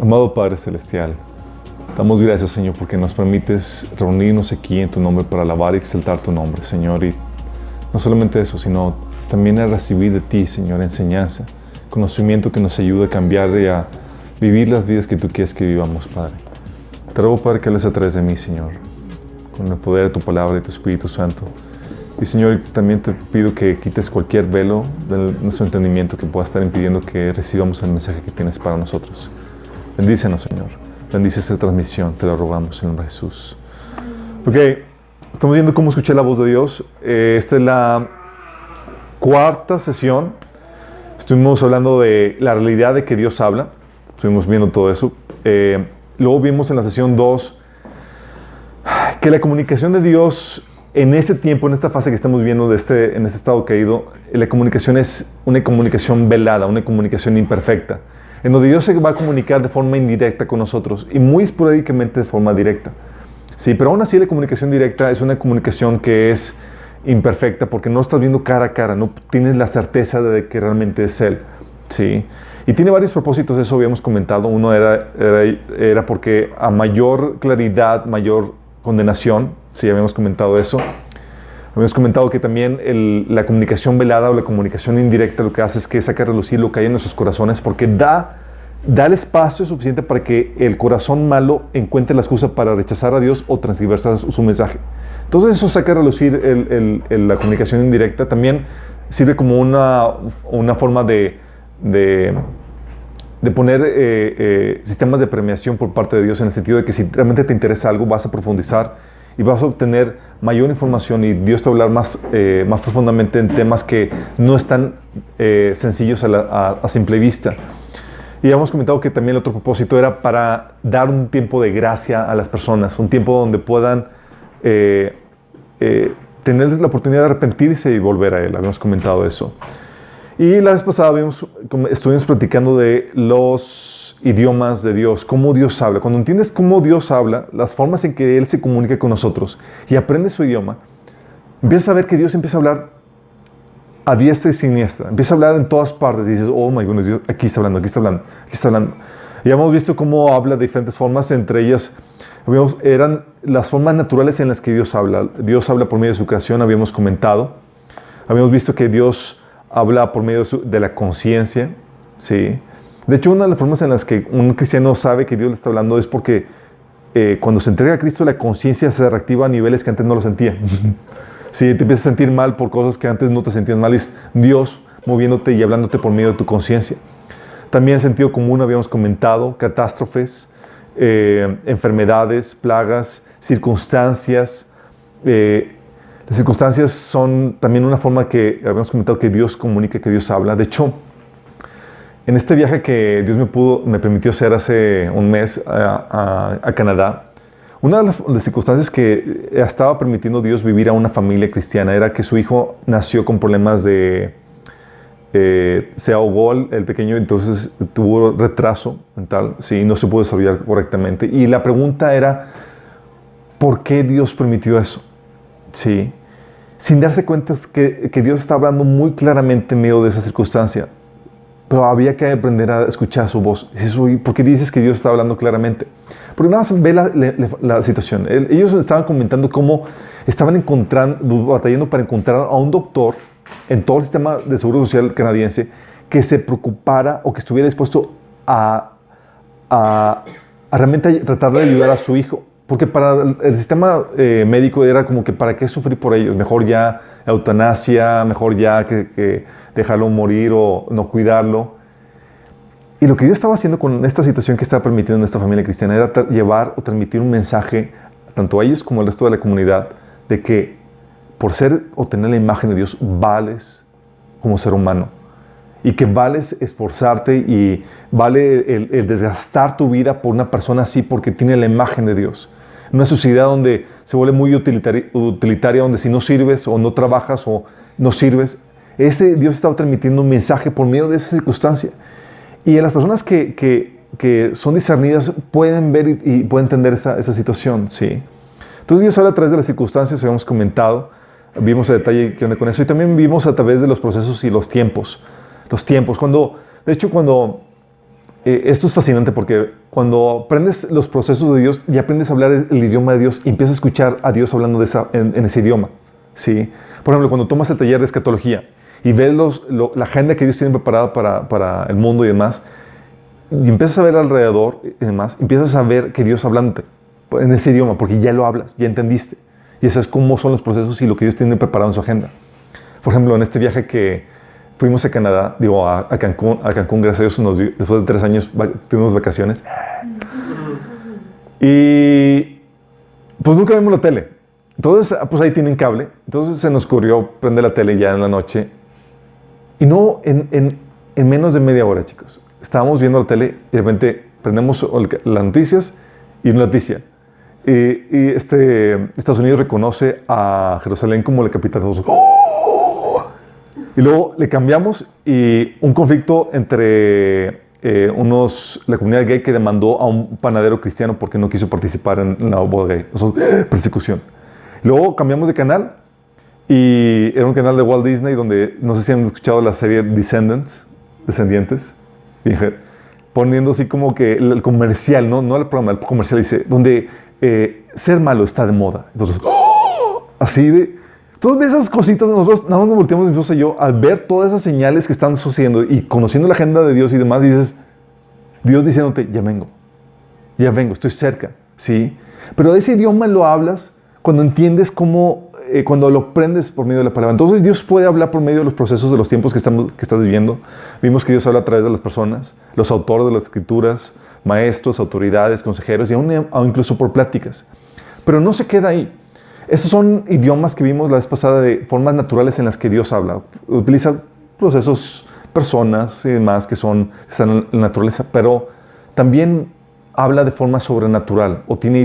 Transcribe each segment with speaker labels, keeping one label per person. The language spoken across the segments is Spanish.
Speaker 1: Amado Padre Celestial, damos gracias, Señor, porque nos permites reunirnos aquí en tu nombre para alabar y exaltar tu nombre, Señor. Y no solamente eso, sino también a recibir de ti, Señor, enseñanza, conocimiento que nos ayude a cambiar y a vivir las vidas que tú quieres que vivamos, Padre. Te ruego, Padre, que hables a través de mí, Señor, con el poder de tu palabra y tu Espíritu Santo. Y, Señor, también te pido que quites cualquier velo de nuestro entendimiento que pueda estar impidiendo que recibamos el mensaje que tienes para nosotros. Bendícenos, Señor. Bendice esta transmisión, te lo rogamos en el nombre de Jesús. Ok, estamos viendo cómo escuchar la voz de Dios. Esta es la cuarta sesión. Estuvimos hablando de la realidad de que Dios habla. Estuvimos viendo todo eso. Luego vimos en la sesión 2 que la comunicación de Dios en este tiempo, en esta fase que estamos viendo en este estado caído, la comunicación es una comunicación velada, una comunicación imperfecta, en donde Dios se va a comunicar de forma indirecta con nosotros y muy esporádicamente de forma directa. Sí, pero aún así la comunicación directa es una comunicación que es imperfecta porque no estás viendo cara a cara, no tienes la certeza de que realmente es Él. Sí. Y tiene varios propósitos, eso habíamos comentado. Uno era porque a mayor claridad, mayor condenación, sí, habíamos comentado eso. Habíamos comentado que también la comunicación velada o la comunicación indirecta lo que hace es que saca a relucir lo que hay en nuestros corazones porque da el espacio suficiente para que el corazón malo encuentre la excusa para rechazar a Dios o transgiversar su mensaje. Entonces eso saca a relucir la comunicación indirecta. También sirve como una forma de poner sistemas de premiación por parte de Dios, en el sentido de que si realmente te interesa algo vas a profundizar y vas a obtener mayor información y Dios te va a hablar más profundamente en temas que no están sencillos a simple vista. Y hemos comentado que también el otro propósito era para dar un tiempo de gracia a las personas, un tiempo donde puedan tener la oportunidad de arrepentirse y volver a Él. Habíamos comentado eso. Y la vez pasada estuvimos platicando de los idiomas de Dios, cómo Dios habla. Cuando entiendes cómo Dios habla, las formas en que Él se comunica con nosotros y aprendes su idioma, empiezas a ver que Dios empieza a hablar a diestra y siniestra. Empieza a hablar en todas partes y dices, oh my goodness, Dios, aquí está hablando, aquí está hablando, aquí está hablando. Y hemos visto cómo habla de diferentes formas, entre ellas eran las formas naturales en las que Dios habla. Dios habla por medio de su creación, habíamos comentado. Habíamos visto que Dios habla por medio de la conciencia, ¿sí? De hecho, una de las formas en las que un cristiano sabe que Dios le está hablando es porque cuando se entrega a Cristo, la conciencia se reactiva a niveles que antes no lo sentía. Si te empiezas a sentir mal por cosas que antes no te sentías mal, es Dios moviéndote y hablándote por medio de tu conciencia. También sentido común, habíamos comentado, catástrofes, enfermedades, plagas, circunstancias. Las circunstancias son también una forma que habíamos comentado que Dios comunica, que Dios habla. De hecho, en este viaje que Dios me permitió hacer hace un mes a Canadá, una de las circunstancias que estaba permitiendo Dios vivir a una familia cristiana era que su hijo nació con problemas se ahogó el pequeño, entonces tuvo retraso mental, sí, no se pudo desarrollar correctamente. Y la pregunta era, ¿por qué Dios permitió eso? Sí, sin darse cuenta que Dios está hablando muy claramente en medio de esa circunstancia. Pero había que aprender a escuchar su voz. ¿Por qué dices que Dios está hablando claramente? Porque nada más ve la situación. Ellos estaban comentando cómo estaban batallando para encontrar a un doctor en todo el sistema de seguro social canadiense que se preocupara o que estuviera dispuesto a realmente tratar de ayudar a su hijo. Porque para el sistema médico era como que ¿para qué sufrir por ellos? Mejor ya eutanasia, mejor ya que dejarlo morir o no cuidarlo. Y lo que Dios estaba haciendo con esta situación que estaba permitiendo en esta familia cristiana era llevar o transmitir un mensaje tanto a ellos como al resto de la comunidad de que por ser o tener la imagen de Dios vales como ser humano. Y que vales esforzarte y vale el desgastar tu vida por una persona así porque tiene la imagen de Dios. Una sociedad donde se vuelve muy utilitaria, donde si no sirves o no trabajas o no sirves, Dios estaba transmitiendo un mensaje por medio de esa circunstancia. Y las personas que son discernidas pueden ver y pueden entender esa situación, ¿sí? Entonces Dios habla a través de las circunstancias, habíamos comentado, vimos a detalle qué onda con eso, y también vimos a través de los procesos y los tiempos. Esto es fascinante porque cuando aprendes los procesos de Dios y aprendes a hablar el idioma de Dios y empiezas a escuchar a Dios hablando en ese idioma. ¿Sí? Por ejemplo, cuando tomas el taller de escatología y ves la agenda que Dios tiene preparada para el mundo y demás, y empiezas a ver alrededor y demás, empiezas a ver que Dios hablándote en ese idioma, porque ya lo hablas, ya entendiste. Y sabes cómo son los procesos y lo que Dios tiene preparado en su agenda. Por ejemplo, en este viaje que fuimos a Canadá, a Cancún, gracias a Dios, después de 3 años tuvimos vacaciones. Y pues nunca vimos la tele. Entonces, pues ahí tienen cable. Entonces se nos ocurrió prender la tele ya en la noche. Y no en menos de media hora, chicos. Estábamos viendo la tele y de repente prendemos las noticias y una noticia. Estados Unidos reconoce a Jerusalén como la capital de todos. ¡Oh! Y luego le cambiamos y un conflicto entre la comunidad gay que demandó a un panadero cristiano porque no quiso participar en la boda gay. Eso es persecución. Luego cambiamos de canal y era un canal de Walt Disney donde, no sé si han escuchado la serie Descendientes, poniendo así como que el comercial, no el programa, el comercial dice, donde ser malo está de moda. Entonces, ¡oh! Así de... Todas esas cositas, nosotros nada más nos volteamos, mi esposa y yo, al ver todas esas señales que están sucediendo y conociendo la agenda de Dios y demás, dices, Dios diciéndote, ya vengo, estoy cerca, ¿sí? Pero ese idioma lo hablas cuando entiendes cómo, cuando lo aprendes por medio de la palabra. Entonces Dios puede hablar por medio de los procesos de los tiempos que estás viviendo. Vimos que Dios habla a través de las personas, los autores de las escrituras, maestros, autoridades, consejeros y aún incluso por pláticas. Pero no se queda ahí. Esos son idiomas que vimos la vez pasada de formas naturales en las que Dios habla. Utiliza procesos, personas y demás que están en la naturaleza, pero también habla de forma sobrenatural o tiene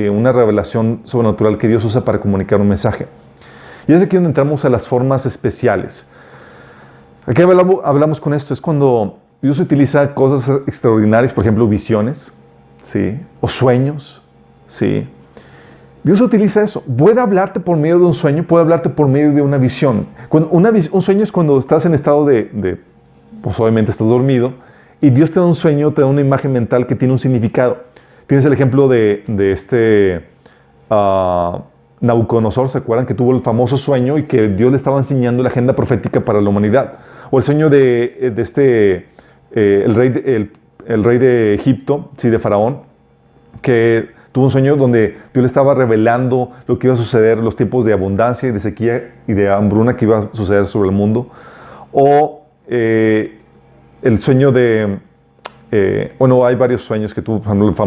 Speaker 1: una revelación sobrenatural que Dios usa para comunicar un mensaje. Y es aquí donde entramos a las formas especiales. Aquí hablamos con esto, es cuando Dios utiliza cosas extraordinarias, por ejemplo, visiones, ¿sí? O sueños, ¿sí? Dios utiliza eso. Puede hablarte por medio de un sueño, puede hablarte por medio de una visión. Un sueño es cuando estás en estado pues obviamente estás dormido, y Dios te da un sueño, te da una imagen mental que tiene un significado. Tienes el ejemplo de Nabucodonosor, ¿se acuerdan? Que tuvo el famoso sueño y que Dios le estaba enseñando la agenda profética para la humanidad. O el sueño el rey de Egipto, sí, de Faraón, que tuvo un sueño donde Dios le estaba revelando lo que iba a suceder, los tiempos de abundancia y de sequía y de hambruna que iba a suceder sobre el mundo. O el sueño hay varios sueños que tuvo, por ejemplo, los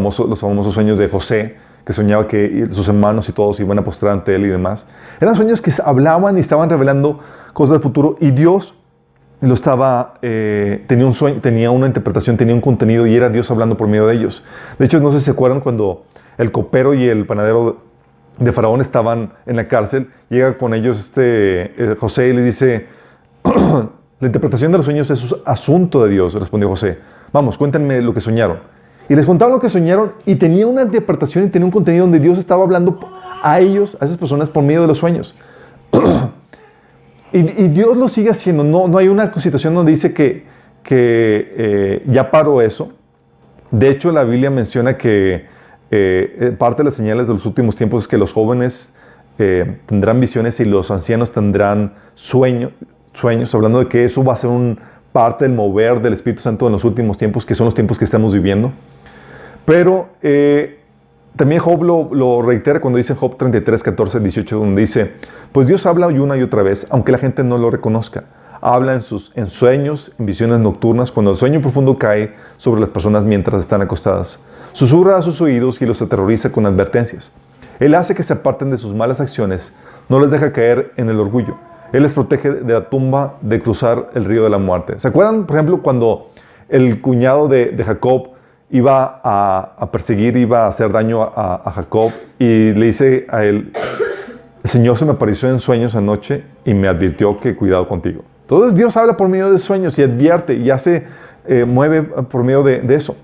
Speaker 1: famosos sueños de José, que soñaba que sus hermanos y todos iban a postrar ante él y demás. Eran sueños que hablaban y estaban revelando cosas del futuro, y Dios tenía un sueño, tenía una interpretación, tenía un contenido, y era Dios hablando por medio de ellos. De hecho, no sé si se acuerdan cuando el copero y el panadero de Faraón estaban en la cárcel, llega con ellos José y les dice, la interpretación de los sueños es un asunto de Dios, respondió José. Vamos, cuéntenme lo que soñaron. Y les contaron lo que soñaron, y tenía una interpretación y tenía un contenido donde Dios estaba hablando a ellos, a esas personas, por medio de los sueños. y Dios lo sigue haciendo. No hay una situación donde dice que ya paró eso. De hecho, la Biblia menciona que parte de las señales de los últimos tiempos es que los jóvenes tendrán visiones y los ancianos tendrán sueños, hablando de que eso va a ser parte del mover del Espíritu Santo en los últimos tiempos, que son los tiempos que estamos viviendo. Pero también Job lo reitera cuando dice en Job 33, 14, 18, donde dice, pues Dios habla una y otra vez, aunque la gente no lo reconozca. Habla en sueños, en visiones nocturnas, cuando el sueño profundo cae sobre las personas mientras están acostadas. Susurra a sus oídos y los aterroriza con advertencias. Él hace que se aparten de sus malas acciones, no les deja caer en el orgullo. Él les protege de la tumba, de cruzar el río de la muerte. ¿Se acuerdan, por ejemplo, cuando el cuñado de Jacob iba a perseguir, iba a hacer daño a Jacob, y le dice a él, el Señor se me apareció en sueños anoche y me advirtió que cuidado contigo? Entonces Dios habla por medio de sueños y advierte y mueve por medio de eso.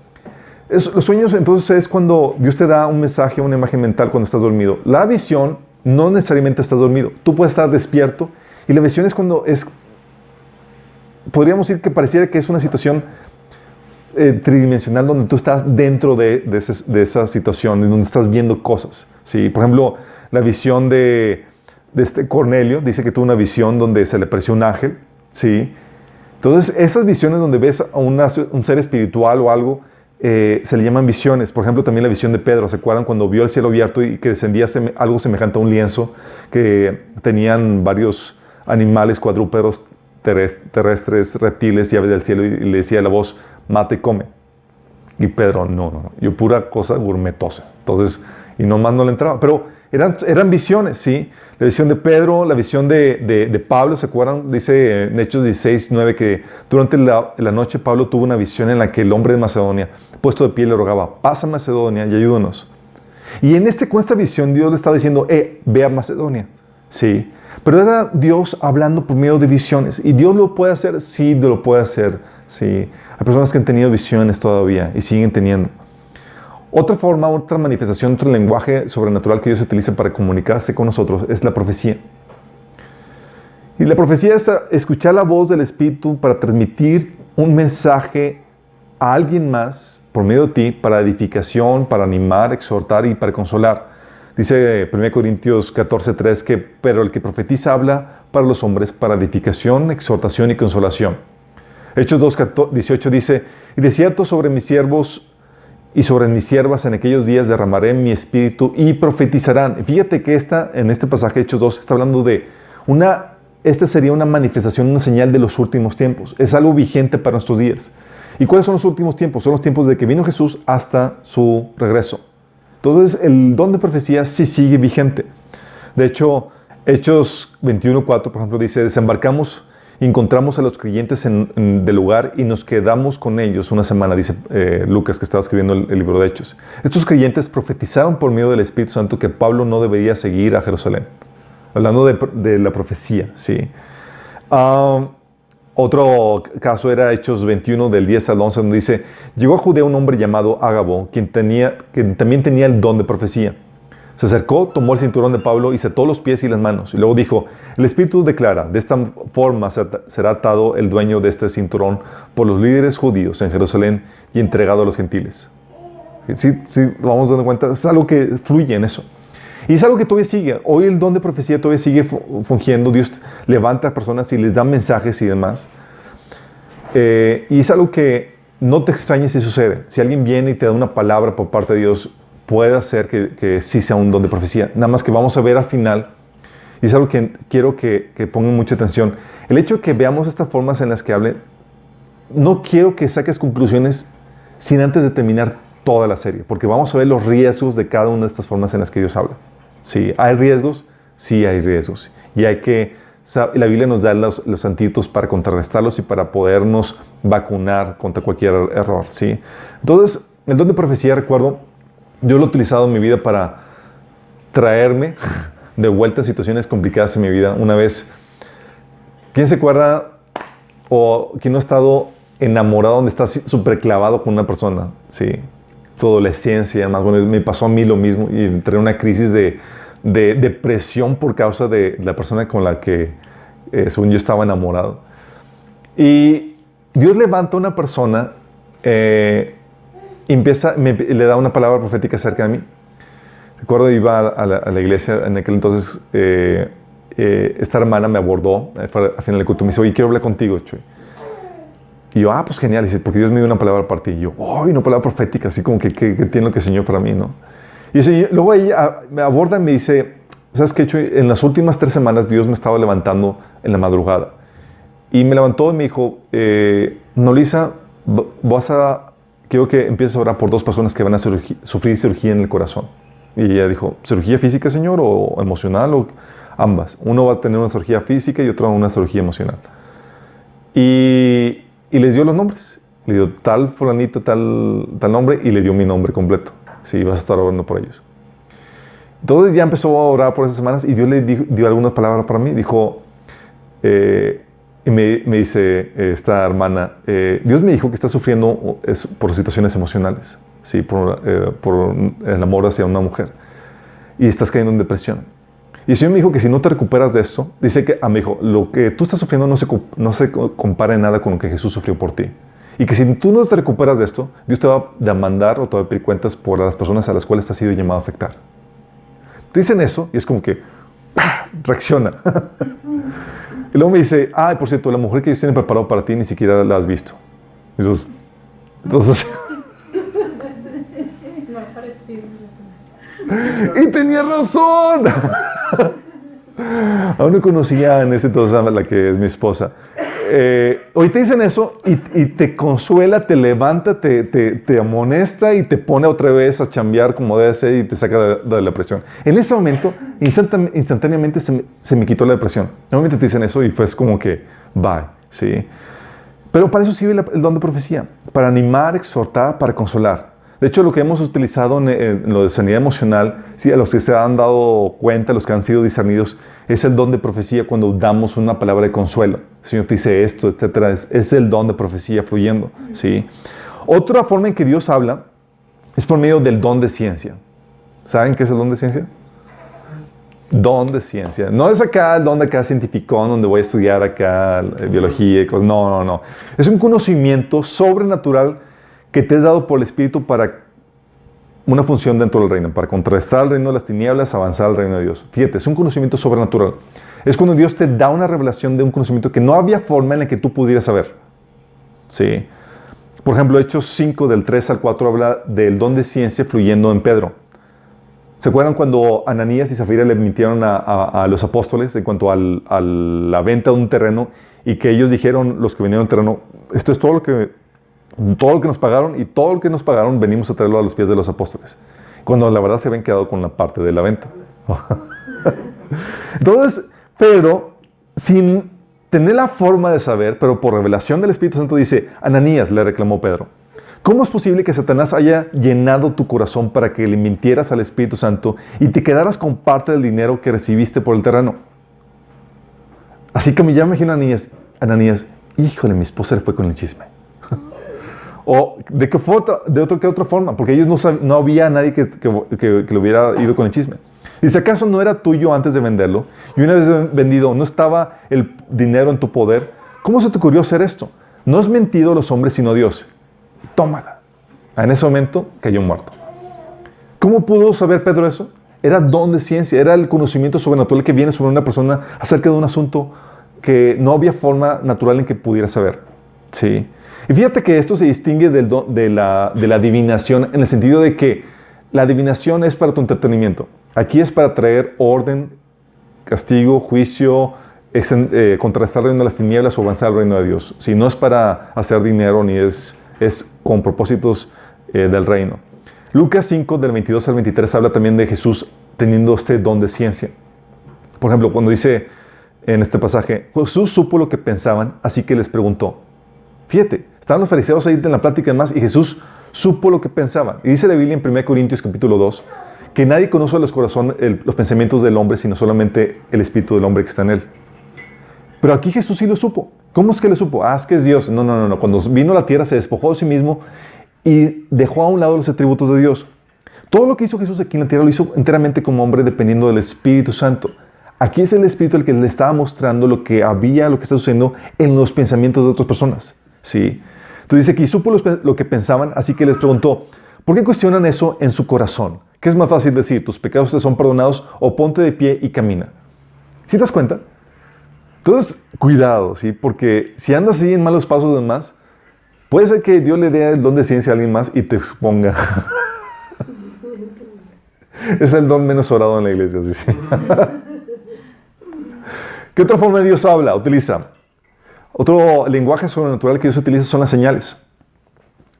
Speaker 1: Los sueños entonces es cuando Dios te da un mensaje, una imagen mental cuando estás dormido. La visión no necesariamente estás dormido. Tú puedes estar despierto, y la visión es cuando podríamos decir que pareciera que es una situación tridimensional donde tú estás dentro de esa situación, en donde estás viendo cosas, ¿sí? Por ejemplo, la visión de este Cornelio, dice que tuvo una visión donde se le apareció un ángel, ¿sí? Entonces, esas visiones donde ves a un ser espiritual o algo, se le llaman visiones. Por ejemplo, también la visión de Pedro, ¿se acuerdan cuando vio el cielo abierto y que descendía algo semejante a un lienzo, que tenían varios animales cuadrúpedos, terrestres, reptiles, llaves del cielo, y le decía la voz, mate y come? Y Pedro, no, yo pura cosa gourmetosa. Entonces, y nomás no le entraba. Pero eran visiones, ¿sí? La visión de Pedro, la visión de Pablo, ¿se acuerdan? Dice en Hechos 16, 9 que durante la noche Pablo tuvo una visión en la que el hombre de Macedonia, puesto de pie, le rogaba, pasa a Macedonia y ayúdanos. Y en con esta visión Dios le estaba diciendo, ve a Macedonia, ¿sí? Pero era Dios hablando por medio de visiones. ¿Y Dios lo puede hacer? Sí, lo puede hacer, ¿sí? Hay personas que han tenido visiones todavía y siguen teniendo. Otra forma, otra manifestación, otro lenguaje sobrenatural que Dios utiliza para comunicarse con nosotros es la profecía. Y la profecía es escuchar la voz del Espíritu para transmitir un mensaje a alguien más por medio de ti para edificación, para animar, exhortar y para consolar. Dice 1 Corintios 14:3 que pero el que profetiza habla para los hombres para edificación, exhortación y consolación. Hechos 2:18 dice, y de cierto sobre mis siervos y sobre mis siervas en aquellos días derramaré mi espíritu y profetizarán. Fíjate que en este pasaje Hechos 2 está hablando de esta sería una manifestación, una señal de los últimos tiempos. Es algo vigente para nuestros días. ¿Y cuáles son los últimos tiempos? Son los tiempos de que vino Jesús hasta su regreso. Entonces, el don de profecía sí sigue vigente. De hecho, Hechos 21:4, por ejemplo, dice, desembarcamos, encontramos a los creyentes del lugar y nos quedamos con ellos una semana, dice Lucas, que estaba escribiendo el libro de Hechos. Estos creyentes profetizaron por medio del Espíritu Santo que Pablo no debería seguir a Jerusalén. Hablando de la profecía, ¿sí? Otro caso era Hechos 21, del 10 al 11, donde dice, llegó a Judea un hombre llamado Ágabo, quien también tenía el don de profecía. Se acercó, tomó el cinturón de Pablo y se ató los pies y las manos. Y luego dijo, el Espíritu declara, de esta forma será atado el dueño de este cinturón por los líderes judíos en Jerusalén y entregado a los gentiles. Sí, vamos dando cuenta, es algo que fluye en eso. Y es algo que todavía sigue. Hoy el don de profecía todavía sigue fungiendo. Dios levanta a personas y les da mensajes y demás. Y es algo que no te extrañes si sucede. Si alguien viene y te da una palabra por parte de Dios, puede hacer que sí sea un don de profecía. Nada más que vamos a ver al final, y es algo que quiero que pongan mucha atención. El hecho de que veamos estas formas en las que hable, no quiero que saques conclusiones sin antes de terminar toda la serie, porque vamos a ver los riesgos de cada una de estas formas en las que Dios habla. ¿Sí? ¿Hay riesgos? Sí hay riesgos. Y la Biblia nos da los antídotos para contrarrestarlos y para podernos vacunar contra cualquier error. ¿Sí? Entonces, el don de profecía, recuerdo, yo lo he utilizado en mi vida para traerme de vuelta a situaciones complicadas en mi vida. Una vez, ¿quién se acuerda o quién no ha estado enamorado donde estás súper clavado con una persona? Sí. Tu adolescencia, más bueno, me pasó a mí lo mismo y entré en una crisis de depresión por causa de la persona con la que, según yo, estaba enamorado. Y Dios levanta a una persona y le da una palabra profética acerca de mí. Recuerdo, iba a la iglesia en aquel entonces, esta hermana me abordó al final del culto, me dice, oye, quiero hablar contigo, Chuy. Y yo, pues genial, dice, porque Dios me dio una palabra para ti. Y yo, una palabra profética, así como que tiene lo que enseñó para mí, ¿no? Y luego ella me aborda y me dice, ¿sabes qué, Chuy? En las últimas 3 semanas Dios me estaba levantando en la madrugada. Y me levantó y me dijo, Nolisa, quiero que empieces a orar por 2 personas que van a sufrir cirugía en el corazón. Y ella dijo, ¿cirugía física, Señor, o emocional, o ambas? Uno va a tener una cirugía física y otro una cirugía emocional. Y les dio los nombres. Le dio tal fulanito, tal nombre, y le dio mi nombre completo. Sí, vas a estar orando por ellos. Entonces ya empezó a orar por esas semanas y Dios le dio algunas palabras para mí. Dijo, y me dice esta hermana, Dios me dijo que estás sufriendo por situaciones emocionales, ¿sí? Por el amor hacia una mujer. Y estás cayendo en depresión. Y el Señor me dijo que si no te recuperas de esto, dice que, me dijo, lo que tú estás sufriendo no se compara en nada con lo que Jesús sufrió por ti. Y que si tú no te recuperas de esto, Dios te va a demandar o te va a pedir cuentas por las personas a las cuales te has sido llamado a afectar. Te dicen eso y es como que ¡pah! Reacciona. Y luego me dice, ay, por cierto, la mujer que ellos tienen preparado para ti ni siquiera la has visto. Entonces y tenía razón. Aún no conocía en ese entonces a la que es mi esposa. Hoy te dicen eso y te consuela, te levanta, te amonesta y te pone otra vez a chambear como debe ser y te saca de la depresión. En ese momento, instantáneamente se me quitó la depresión. Normalmente te dicen eso y fue como que, bye, ¿sí? Pero para eso sirve el don de profecía, para animar, exhortar, para consolar. De hecho, lo que hemos utilizado en lo de sanidad emocional, sí, a los que se han dado cuenta, los que han sido discernidos, es el don de profecía cuando damos una palabra de consuelo. El Señor te dice esto, etcétera. Es el don de profecía fluyendo. ¿Sí? Otra forma en que Dios habla es por medio del don de ciencia. ¿Saben qué es el don de ciencia? Don de ciencia. No es acá el don de acá científico, donde voy a estudiar acá biología y cosas. No. Es un conocimiento sobrenatural que te es dado por el Espíritu para una función dentro del reino, para contrastar el reino de las tinieblas, avanzar al reino de Dios. Fíjate, es un conocimiento sobrenatural. Es cuando Dios te da una revelación de un conocimiento que no había forma en la que tú pudieras saber. ¿Sí? Por ejemplo, Hechos 5, del 3 al 4, habla del don de ciencia fluyendo en Pedro. ¿Se acuerdan cuando Ananías y Zafira le mintieron a los apóstoles en cuanto a la venta de un terreno y que ellos dijeron, los que vendieron el terreno, esto es todo lo que nos pagaron y todo lo que nos pagaron venimos a traerlo a los pies de los apóstoles. Cuando la verdad se habían quedado con la parte de la venta. Entonces, Pedro, sin tener la forma de saber, pero por revelación del Espíritu Santo dice, Ananías, le reclamó Pedro, ¿cómo es posible que Satanás haya llenado tu corazón para que le mintieras al Espíritu Santo y te quedaras con parte del dinero que recibiste por el terreno? Así que ya me imagino a Ananías, híjole, mi esposa le fue con el chisme. ¿O de qué otra forma? Porque ellos no había nadie que le hubiera ido con el chisme. Dice, ¿acaso no era tuyo antes de venderlo? Y una vez vendido, ¿no estaba el dinero en tu poder? ¿Cómo se te ocurrió hacer esto? No has mentido a los hombres sino a Dios. Tómala. En ese momento cayó muerto. ¿Cómo pudo saber Pedro eso? Era don de ciencia, era el conocimiento sobrenatural que viene sobre una persona acerca de un asunto que no había forma natural en que pudiera saber. ¿Sí? Y fíjate que esto se distingue de la adivinación en el sentido de que la adivinación es para tu entretenimiento. Aquí es para traer orden, castigo, juicio, contrastar el reino de las tinieblas o avanzar al reino de Dios. ¿Sí? No es para hacer dinero ni es con propósitos del reino. Lucas 5, del 22 al 23, habla también de Jesús teniendo este don de ciencia. Por ejemplo, cuando dice en este pasaje, Jesús supo lo que pensaban, así que les preguntó. Fíjate, estaban los fariseos ahí en la plática y demás, y Jesús supo lo que pensaban. Y dice la Biblia en 1 Corintios capítulo 2, que nadie conoce los pensamientos del hombre, sino solamente el espíritu del hombre que está en él. Pero aquí Jesús sí lo supo. ¿Cómo es que lo supo? Es que es Dios. No. Cuando vino a la tierra se despojó de sí mismo y dejó a un lado los atributos de Dios. Todo lo que hizo Jesús aquí en la tierra lo hizo enteramente como hombre dependiendo del Espíritu Santo. Aquí es el Espíritu el que le estaba mostrando lo que está sucediendo en los pensamientos de otras personas. ¿Sí? Entonces dice que supo lo que pensaban, así que les preguntó, ¿por qué cuestionan eso en su corazón? ¿Qué es más fácil decir? ¿Tus pecados te son perdonados o ponte de pie y camina? ¿Sí te das cuenta? Entonces, cuidado, ¿sí? Porque si andas así en malos pasos de demás, puede ser que Dios le dé el don de ciencia a alguien más y te exponga. Es el don menos orado en la iglesia. ¿Sí? ¿Qué otra forma Dios utiliza? Otro lenguaje sobrenatural que Dios utiliza son las señales.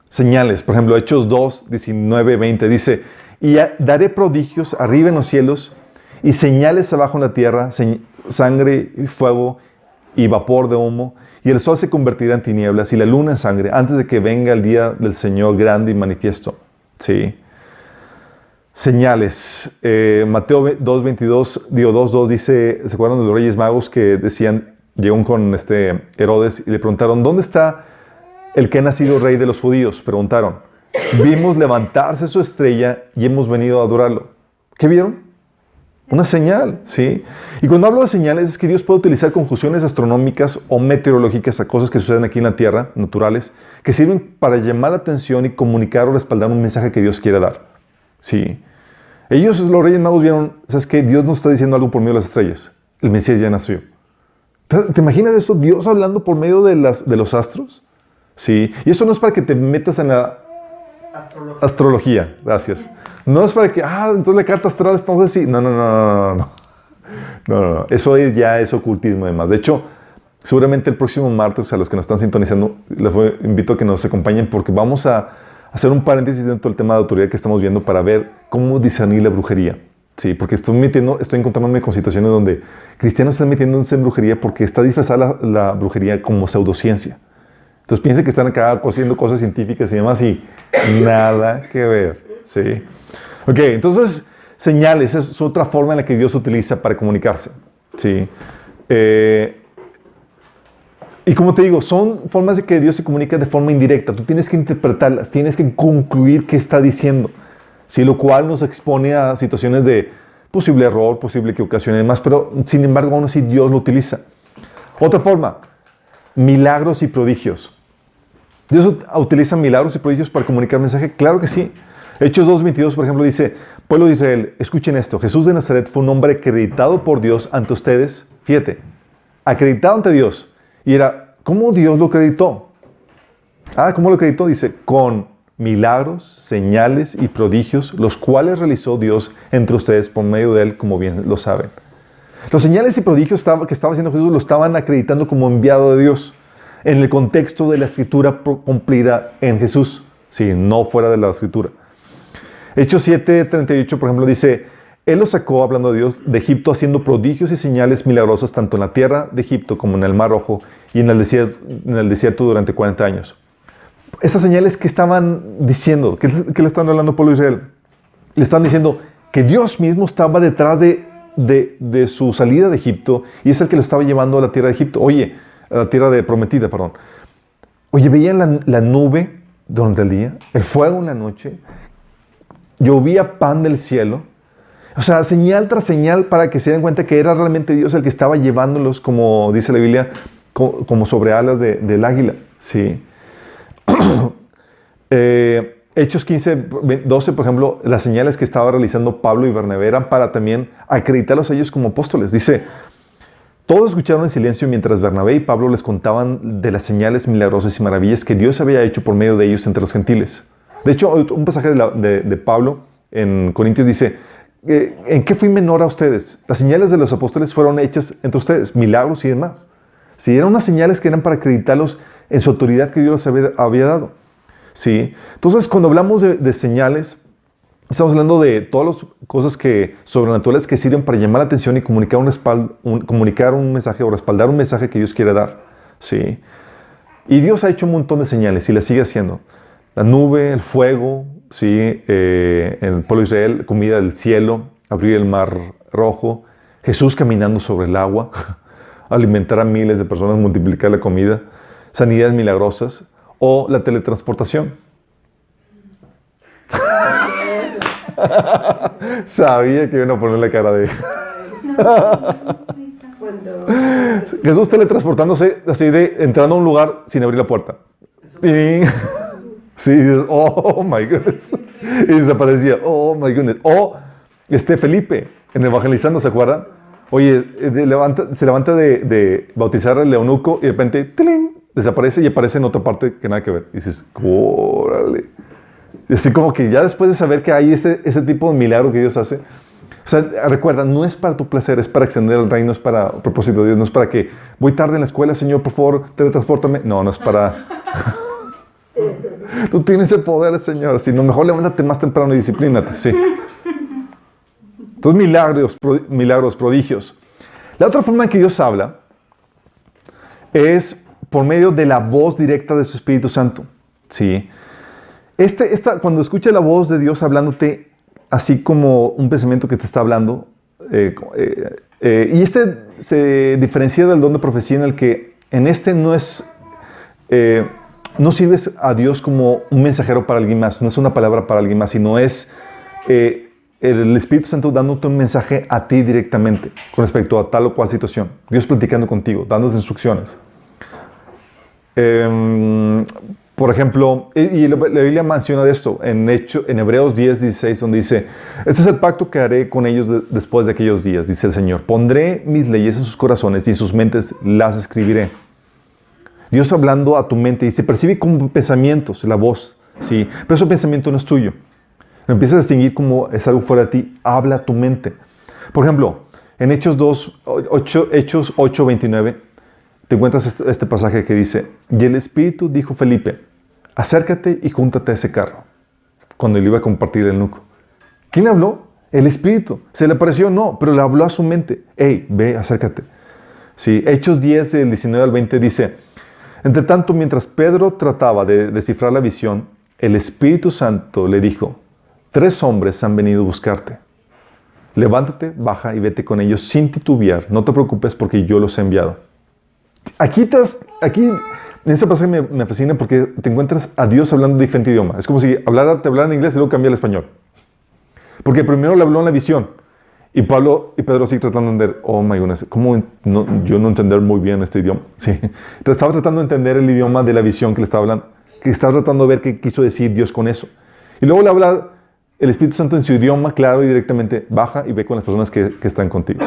Speaker 1: Señales, por ejemplo, Hechos 2, 19, 20, dice, y daré prodigios arriba en los cielos y señales abajo en la tierra, sangre y fuego y vapor de humo, y el sol se convertirá en tinieblas y la luna en sangre, antes de que venga el día del Señor grande y manifiesto. ¿Sí? Señales. Mateo 2:2 dice, ¿se acuerdan de los Reyes Magos que decían, llegaron con Herodes y le preguntaron, ¿dónde está el que ha nacido rey de los judíos? Preguntaron. Vimos levantarse su estrella y hemos venido a adorarlo. ¿Qué vieron? Una señal, ¿sí? Y cuando hablo de señales es que Dios puede utilizar conjunciones astronómicas o meteorológicas a cosas que suceden aquí en la Tierra, naturales, que sirven para llamar la atención y comunicar o respaldar un mensaje que Dios quiere dar. Sí. Ellos, los Reyes Magos, vieron, ¿sabes qué? Dios nos está diciendo algo por medio de las estrellas. El Mesías ya nació. ¿Te imaginas eso? Dios hablando por medio de los astros. Sí. Y eso no es para que te metas en la astrología. Gracias. No es para que, entonces la carta astral, entonces sí. No. Eso ya es ocultismo además. De hecho, seguramente el próximo martes, a los que nos están sintonizando, les invito a que nos acompañen porque vamos a hacer un paréntesis dentro del tema de autoridad que estamos viendo para ver cómo discernir la brujería. Sí, porque estoy encontrándome con situaciones donde cristianos están metiéndose en brujería porque está disfrazada la brujería como pseudociencia. Entonces piensan que están acá haciendo cosas científicas y demás y nada que ver. Sí. Ok, entonces señales es otra forma en la que Dios utiliza para comunicarse. Sí. Y como te digo, son formas de que Dios se comunica de forma indirecta. Tú tienes que interpretarlas, tienes que concluir qué está diciendo. Sí, lo cual nos expone a situaciones de posible error, posible equivocación y demás, pero sin embargo aún así Dios lo utiliza. Otra forma, milagros y prodigios. ¿Dios utiliza milagros y prodigios para comunicar mensaje? Claro que sí. Hechos 2:22, por ejemplo, dice, pueblo de Israel, escuchen esto, Jesús de Nazaret fue un hombre acreditado por Dios ante ustedes, fíjate, acreditado ante Dios. Y era, ¿cómo Dios lo acreditó? ¿Cómo lo acreditó? Dice, con milagros, señales y prodigios, los cuales realizó Dios entre ustedes por medio de él, como bien lo saben. Los señales y prodigios que estaba haciendo Jesús lo estaban acreditando como enviado de Dios en el contexto de la escritura cumplida en Jesús, sí, no fuera de la escritura. Hechos 7:38, por ejemplo, dice, él los sacó, hablando de Dios, de Egipto, haciendo prodigios y señales milagrosas tanto en la tierra de Egipto como en el Mar Rojo y en el desierto durante 40 años. Esas señales que estaban diciendo, ¿qué le están hablando al pueblo de Israel? Le están diciendo que Dios mismo estaba detrás de su salida de Egipto y es el que lo estaba llevando a la tierra de Egipto. Oye, a la tierra prometida, perdón. Oye, veían la nube durante el día, el fuego en la noche, llovía pan del cielo. O sea, señal tras señal para que se den cuenta que era realmente Dios el que estaba llevándolos, como dice la Biblia, como sobre alas del águila. Sí. Hechos 15:12, por ejemplo, las señales que estaba realizando Pablo y Bernabé eran para también acreditarlos a ellos como apóstoles. Dice, todos escucharon en silencio mientras Bernabé y Pablo les contaban de las señales milagrosas y maravillas que Dios había hecho por medio de ellos entre los gentiles. De hecho, un pasaje de Pablo en Corintios dice, ¿en qué fui menor a ustedes? Las señales de los apóstoles fueron hechas entre ustedes, milagros y demás. Sí, eran unas señales que eran para acreditarlos en su autoridad que Dios les había dado. Sí. Entonces, cuando hablamos de señales, estamos hablando de todas las cosas sobrenaturales que sirven para llamar la atención y comunicar un mensaje o respaldar un mensaje que Dios quiere dar. Sí. Y Dios ha hecho un montón de señales y las sigue haciendo. La nube, el fuego, sí, el pueblo de Israel, comida del cielo, abrir el mar rojo, Jesús caminando sobre el agua, alimentar a miles de personas, multiplicar la comida, sanidades milagrosas o la teletransportación. Sabía que iban a poner la cara de... Jesús teletransportándose así entrando a un lugar sin abrir la puerta. Sí, dices, oh my goodness. Y desaparecía, oh my goodness. O Felipe, en Evangelizando, ¿se acuerdan? Oye, se levanta de bautizar al eunuco y de repente, ¡tiling!, desaparece y aparece en otra parte que nada que ver. Y dices, órale. Y así como que ya después de saber que hay ese tipo de milagro que Dios hace. O sea, recuerda, no es para tu placer, es para extender el reino, es para propósito de Dios. No es para que voy tarde en la escuela, Señor, por favor, teletranspórtame. No es para... Tú tienes el poder, Señor. Si no, mejor levántate más temprano y disciplínate. Sí. Entonces, milagros, prodigios. La otra forma en que Dios habla es por medio de la voz directa de su Espíritu Santo. Sí. Cuando escuchas la voz de Dios hablándote, así como un pensamiento que te está hablando, y se diferencia del don de profecía en el que no sirves a Dios como un mensajero para alguien más, no es una palabra para alguien más, sino es el Espíritu Santo dándote un mensaje a ti directamente con respecto a tal o cual situación. Dios platicando contigo, dándote instrucciones. Por ejemplo, y la Biblia menciona de esto en Hebreos 10:16, donde dice: este es el pacto que haré con ellos después de aquellos días, dice el Señor. Pondré mis leyes en sus corazones y en sus mentes las escribiré. Dios hablando a tu mente y se percibe como pensamientos, la voz, ¿sí? Pero ese pensamiento no es tuyo. Lo empiezas a distinguir como es algo fuera de ti. Habla a tu mente. Por ejemplo, en Hechos 8:29, te encuentras este pasaje que dice: y el Espíritu dijo a Felipe, acércate y júntate a ese carro, cuando él iba a compartir el eunuco. ¿Quién le habló? El Espíritu. ¿Se le apareció? No, pero le habló a su mente. Hey, ve, acércate. Sí, Hechos 10, del 19 al 20 dice: entre tanto, mientras Pedro trataba de descifrar la visión, el Espíritu Santo le dijo: 3 hombres han venido a buscarte. Levántate, baja y vete con ellos sin titubear. No te preocupes porque yo los he enviado. Aquí en ese pasaje me fascina porque te encuentras a Dios hablando diferente idioma. Es como si te hablara en inglés y luego cambiara al español. Porque primero le habló en la visión. Y Pedro sigue tratando de entender. Oh my goodness, ¿cómo yo no entender muy bien este idioma? Sí. Entonces estaba tratando de entender el idioma de la visión que le estaba hablando. Que estaba tratando de ver qué quiso decir Dios con eso. Y luego le habla el Espíritu Santo en su idioma, claro y directamente: baja y ve con las personas que están contigo.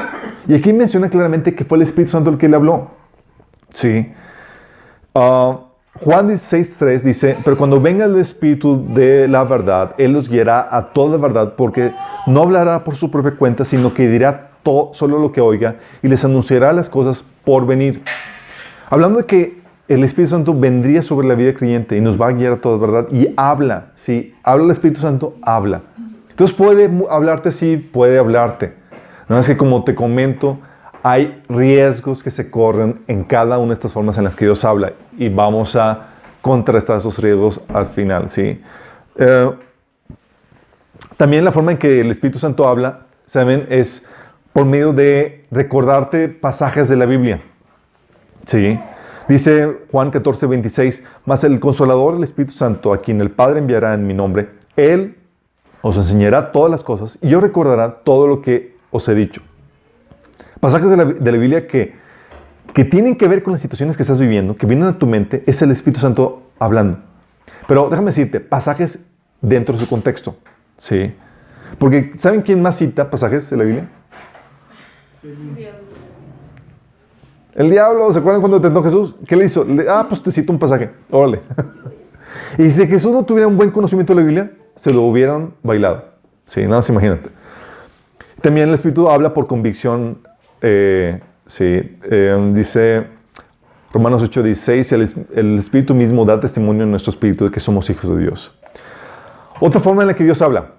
Speaker 1: Y aquí menciona claramente que fue el Espíritu Santo el que le habló. Sí. Juan 16:3 dice: pero cuando venga el Espíritu de la verdad, Él los guiará a toda verdad, porque no hablará por su propia cuenta, sino que dirá solo lo que oiga y les anunciará las cosas por venir. Hablando de que el Espíritu Santo vendría sobre la vida creyente y nos va a guiar a toda verdad, y habla, ¿sí? Habla el Espíritu Santo, habla. Entonces puede hablarte, sí, puede hablarte. No es que, como te comento, hay riesgos que se corren en cada una de estas formas en las que Dios habla, y vamos a contrastar esos riesgos al final, ¿sí? También la forma en que el Espíritu Santo habla, ¿saben? Es por medio de recordarte pasajes de la Biblia, ¿sí? Dice Juan 14:26, mas el Consolador, el Espíritu Santo, a quien el Padre enviará en mi nombre, Él os enseñará todas las cosas y os recordará todo lo que os he dicho. Pasajes de la Biblia que tienen que ver con las situaciones que estás viviendo, que vienen a tu mente, es el Espíritu Santo hablando. Pero déjame decirte, pasajes dentro de su contexto, ¿sí? Porque ¿saben quién más cita pasajes de la Biblia? Sí. El diablo. ¿Se acuerdan cuando tentó Jesús? ¿Qué le hizo? Pues te cito un pasaje. Órale. Y si Jesús no tuviera un buen conocimiento de la Biblia, se lo hubieran bailado. Sí, nada más imagínate. También el Espíritu habla por convicción. Dice Romanos 8:16, el Espíritu mismo da testimonio en nuestro espíritu de que somos hijos de Dios. Otra forma en la que Dios habla.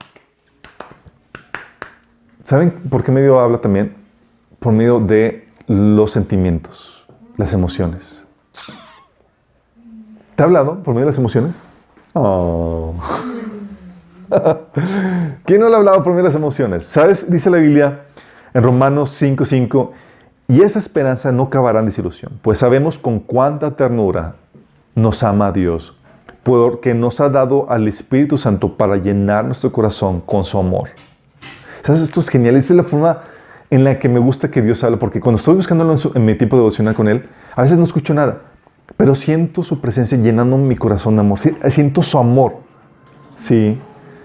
Speaker 1: ¿Saben por qué medio habla también? Por medio de los sentimientos, las emociones. ¿Te ha hablado por medio de las emociones? Oh. ¿Quién no le ha hablado por medio de las emociones? ¿Sabes? Dice la Biblia en Romanos 5:5, y esa esperanza no acabará en desilusión, pues sabemos con cuánta ternura nos ama Dios, porque nos ha dado al Espíritu Santo para llenar nuestro corazón con su amor. ¿Sabes? Esto es genial. Esta es la forma en la que me gusta que Dios habla, porque cuando estoy buscándolo en mi tiempo devocional con Él, a veces no escucho nada, pero siento su presencia llenando mi corazón de amor. Siento su amor, ¿sí?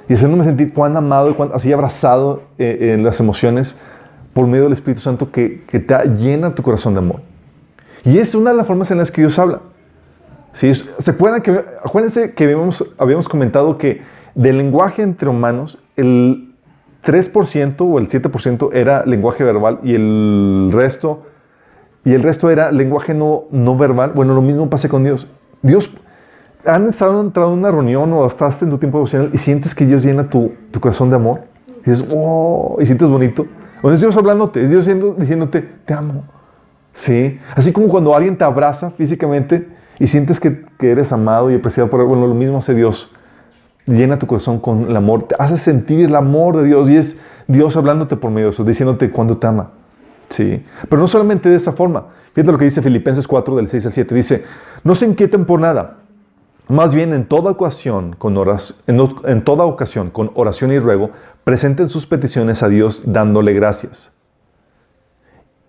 Speaker 1: Y haciéndome sentir cuán amado y así abrazado en las emociones por medio del Espíritu Santo que te llena tu corazón de amor. Y es una de las formas en las que Dios habla. ¿Sí? Acuérdense que habíamos comentado que del lenguaje entre humanos, el 3% o el 7% era lenguaje verbal y el resto era lenguaje no verbal. Bueno, lo mismo pasa con Dios. Han estado entrado en una reunión o estás en tu tiempo devocional y sientes que Dios llena tu corazón de amor. Y dices, oh, y sientes bonito. O es Dios hablándote, es Dios diciéndote, te amo. Sí. Así como cuando alguien te abraza físicamente y sientes que eres amado y apreciado por Él. Bueno, lo mismo hace Dios. Llena tu corazón con el amor, te hace sentir el amor de Dios, y es Dios hablándote por medio de eso, diciéndote cuánto te ama. Sí. Pero no solamente de esa forma. Fíjate lo que dice Filipenses 4, del 6 al 7. Dice, no se inquieten por nada. Más bien, en toda ocasión, con oración y ruego, presenten sus peticiones a Dios dándole gracias.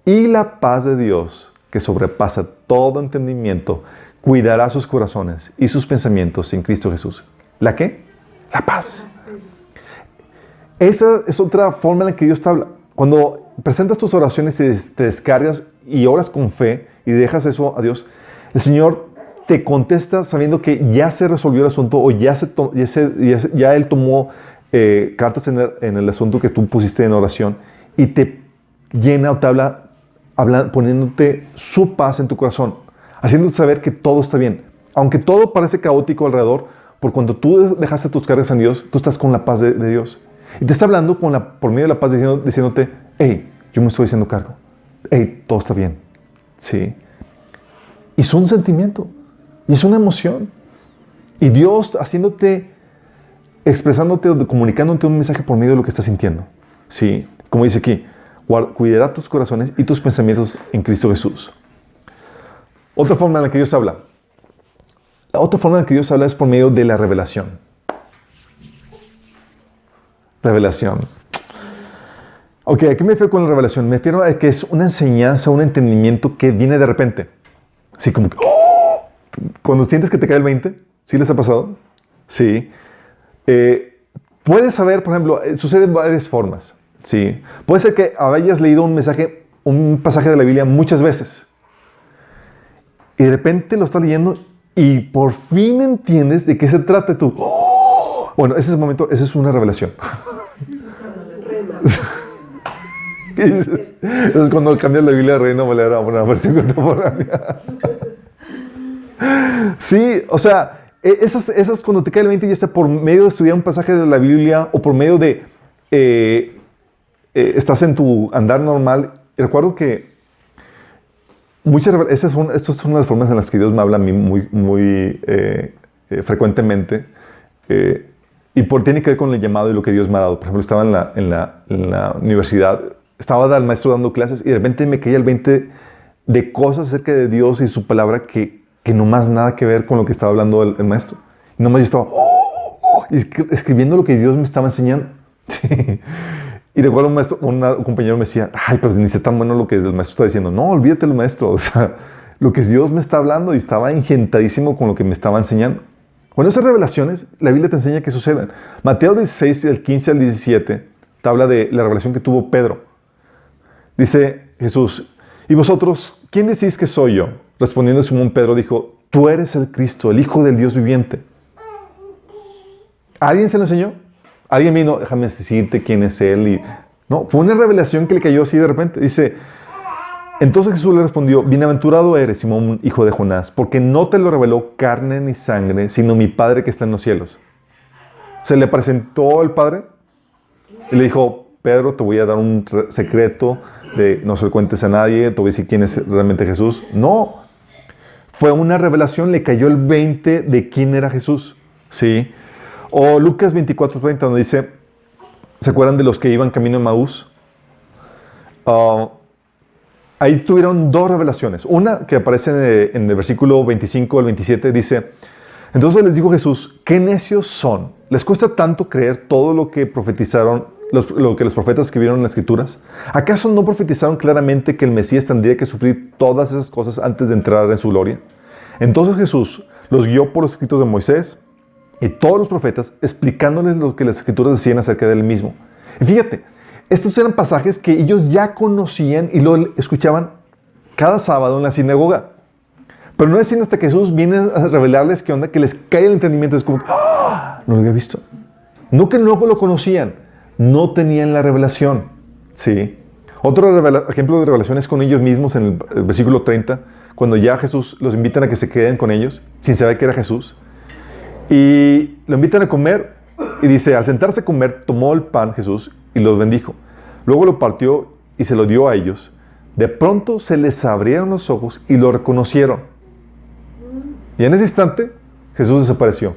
Speaker 1: Y la paz de Dios, que sobrepasa todo entendimiento, cuidará sus corazones y sus pensamientos en Cristo Jesús. ¿La qué? La paz. Esa es otra forma en la que Dios te habla. Cuando presentas tus oraciones y te descargas y oras con fe y dejas eso a Dios, el Señor te contesta sabiendo que ya se resolvió el asunto o ya Él tomó cartas en el asunto que tú pusiste en oración y te llena o te habla poniéndote su paz en tu corazón, haciéndote saber que todo está bien. Aunque todo parece caótico alrededor, por cuando tú dejaste tus cargas en Dios, tú estás con la paz de Dios. Y te está hablando por medio de la paz diciéndote, hey, yo me estoy haciendo cargo. Hey, todo está bien. Sí. Y es un sentimiento. Y es una emoción. Y Dios expresándote, comunicándote un mensaje por medio de lo que estás sintiendo. Sí. Como dice aquí, cuidará tus corazones y tus pensamientos en Cristo Jesús. Otra forma en la que Dios habla. La otra forma en la que Dios habla es por medio de la revelación. Revelación. Ok, ¿a qué me refiero con la revelación? Me refiero a que es una enseñanza, un entendimiento que viene de repente. Así como que, ¡oh! Cuando sientes que te cae el 20, ¿sí les ha pasado? Sí. Puedes saber, por ejemplo, sucede de varias formas. Sí. Puede ser que hayas leído un pasaje de la Biblia muchas veces. Y de repente lo estás leyendo y por fin entiendes de qué se trata tú. ¡Oh! Bueno, ese es el momento, esa es una revelación. ¿Qué dices? Eso es cuando cambias la Biblia de Reina Valera a una versión contemporánea. Sí, o sea, esas cuando te cae el 20 ya sea por medio de estudiar un pasaje de la Biblia o por medio de estás en tu andar normal. Recuerdo que estas son una de las formas en las que Dios me habla a mí muy frecuentemente. Y tiene que ver con el llamado y lo que Dios me ha dado. Por ejemplo, estaba en la universidad, estaba el maestro dando clases y de repente me caía el 20 de cosas acerca de Dios y su palabra que no más nada que ver con lo que estaba hablando el maestro. Y nomás yo estaba escribiendo lo que Dios me estaba enseñando. Sí. Y recuerdo un compañero me decía, ay, pero ni sé tan bueno lo que el maestro está diciendo. No, olvídate el maestro. O sea, lo que Dios me está hablando y estaba engentadísimo con lo que me estaba enseñando. Bueno, esas revelaciones, la Biblia te enseña que suceden. Mateo 16, del 15 al 17, te habla de la revelación que tuvo Pedro. Dice Jesús, ¿y vosotros, quién decís que soy yo? Respondiendo Simón Pedro dijo, tú eres el Cristo, el Hijo del Dios viviente. ¿Alguien se lo enseñó? Alguien vino, déjame decirte quién es Él. No, fue una revelación que le cayó así de repente. Dice, entonces Jesús le respondió, bienaventurado eres, Simón, hijo de Jonás, porque no te lo reveló carne ni sangre, sino mi Padre que está en los cielos. Se le presentó el Padre y le dijo, Pedro, te voy a dar un secreto, no se lo cuentes a nadie, te voy a decir quién es realmente Jesús. No, fue una revelación, le cayó el 20 de quién era Jesús. ¿Sí? O Lucas 24:30, donde dice, ¿se acuerdan de los que iban camino a Maús? Ahí tuvieron dos revelaciones. Una que aparece en el versículo 25 al 27, dice, entonces les dijo Jesús, ¿qué necios son? ¿Les cuesta tanto creer todo lo que profetizaron, lo que los profetas escribieron en las Escrituras? ¿Acaso no profetizaron claramente que el Mesías tendría que sufrir todas esas cosas antes de entrar en su gloria? Entonces Jesús los guió por los escritos de Moisés y todos los profetas, explicándoles lo que las Escrituras decían acerca de él mismo. Y fíjate, estos eran pasajes que ellos ya conocían y lo escuchaban cada sábado en la sinagoga. Pero no es sino hasta que Jesús viene a revelarles qué onda, que les cae el entendimiento. Es como, ¡ah! No lo había visto. No que no lo conocían, no tenían la revelación. ¿Sí? Otro ejemplo de revelación es con ellos mismos en el versículo 30, cuando ya Jesús los invitan a que se queden con ellos, sin saber que era Jesús. Y lo invitan a comer y dice, al sentarse a comer, tomó el pan Jesús y los bendijo. Luego lo partió y se lo dio a ellos. De pronto se les abrieron los ojos y lo reconocieron. Y en ese instante, Jesús desapareció.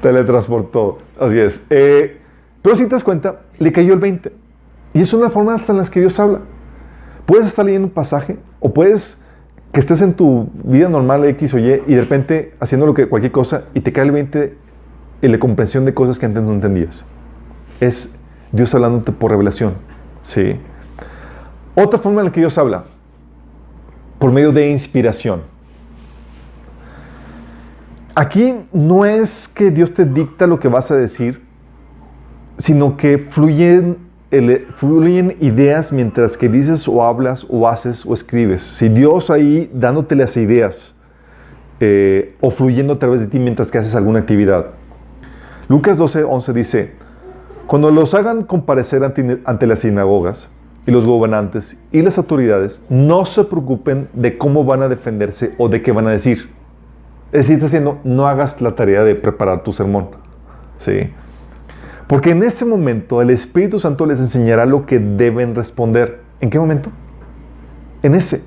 Speaker 1: Teletransportó. Así es. Pero si te das cuenta, le cayó el 20. Y es una forma en las que Dios habla. Puedes estar leyendo un pasaje o puedes que estés en tu vida normal X o Y y de repente haciendo cualquier cosa y te cae el 20 y la comprensión de cosas que antes no entendías. Es Dios hablándote por revelación. ¿Sí? Otra forma en la que Dios habla, por medio de inspiración. Aquí no es que Dios te dicta lo que vas a decir, sino que fluyen ideas mientras que dices o hablas o haces o escribes. Si Dios ahí dándote las ideas o fluyendo a través de ti mientras que haces alguna actividad. Lucas 12:11 dice: cuando los hagan comparecer ante las sinagogas y los gobernantes y las autoridades, no se preocupen de cómo van a defenderse o de qué van a decir. Es decir, está diciendo, no hagas la tarea de preparar tu sermón. ¿Sí? Porque en ese momento el Espíritu Santo les enseñará lo que deben responder. ¿En qué momento? En ese.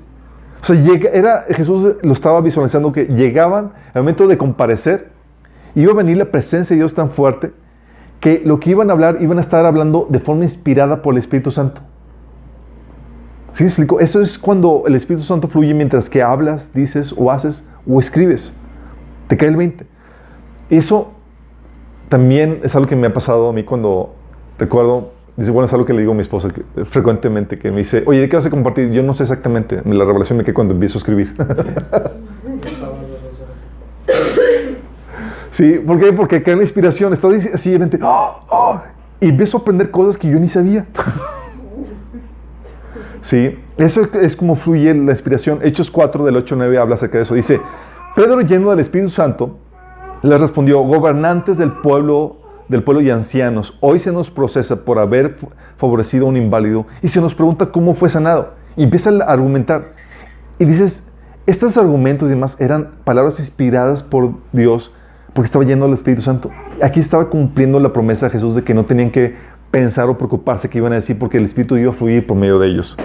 Speaker 1: O sea, Jesús lo estaba visualizando que llegaban al momento de comparecer, iba a venir la presencia de Dios tan fuerte que lo que iban a hablar, iban a estar hablando de forma inspirada por el Espíritu Santo. ¿Sí me explico? Eso es cuando el Espíritu Santo fluye mientras que hablas, dices o haces o escribes. Te cae el 20. Eso también es algo que me ha pasado a mí cuando recuerdo, dice, bueno, es algo que le digo a mi esposa frecuentemente, que me dice, oye, ¿de qué vas a compartir? Yo no sé exactamente. La revelación me queda cuando empiezo a escribir. Sí, ¿por qué? Porque cae la inspiración. Estaba así de repente, y empiezo a aprender cosas que yo ni sabía. Sí, eso es como fluye la inspiración. Hechos 4, del 8 al 9, habla acerca de eso. Dice, Pedro, lleno del Espíritu Santo, les respondió, gobernantes del pueblo y ancianos, hoy se nos procesa por haber favorecido a un inválido y se nos pregunta cómo fue sanado. Y empieza a argumentar. Y dices, estos argumentos y demás eran palabras inspiradas por Dios porque estaba lleno del Espíritu Santo. Aquí estaba cumpliendo la promesa de Jesús de que no tenían que pensar o preocuparse qué iban a decir porque el Espíritu iba a fluir por medio de ellos.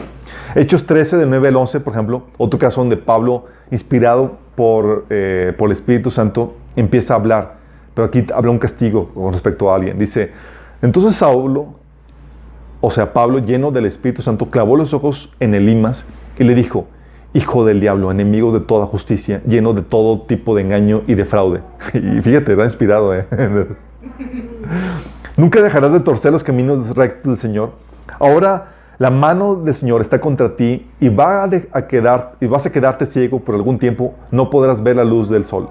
Speaker 1: Hechos 13, del 9 al 11, por ejemplo, otro caso donde Pablo, inspirado por el Espíritu Santo, empieza a hablar, pero aquí habla un castigo con respecto a alguien. Dice, entonces Pablo, lleno del Espíritu Santo, clavó los ojos en Elimas y le dijo, hijo del diablo, enemigo de toda justicia, lleno de todo tipo de engaño y de fraude. Y fíjate, era inspirado, Nunca dejarás de torcer los caminos rectos del Señor. Ahora la mano del Señor está contra ti y vas a quedarte ciego por algún tiempo. No podrás ver la luz del sol.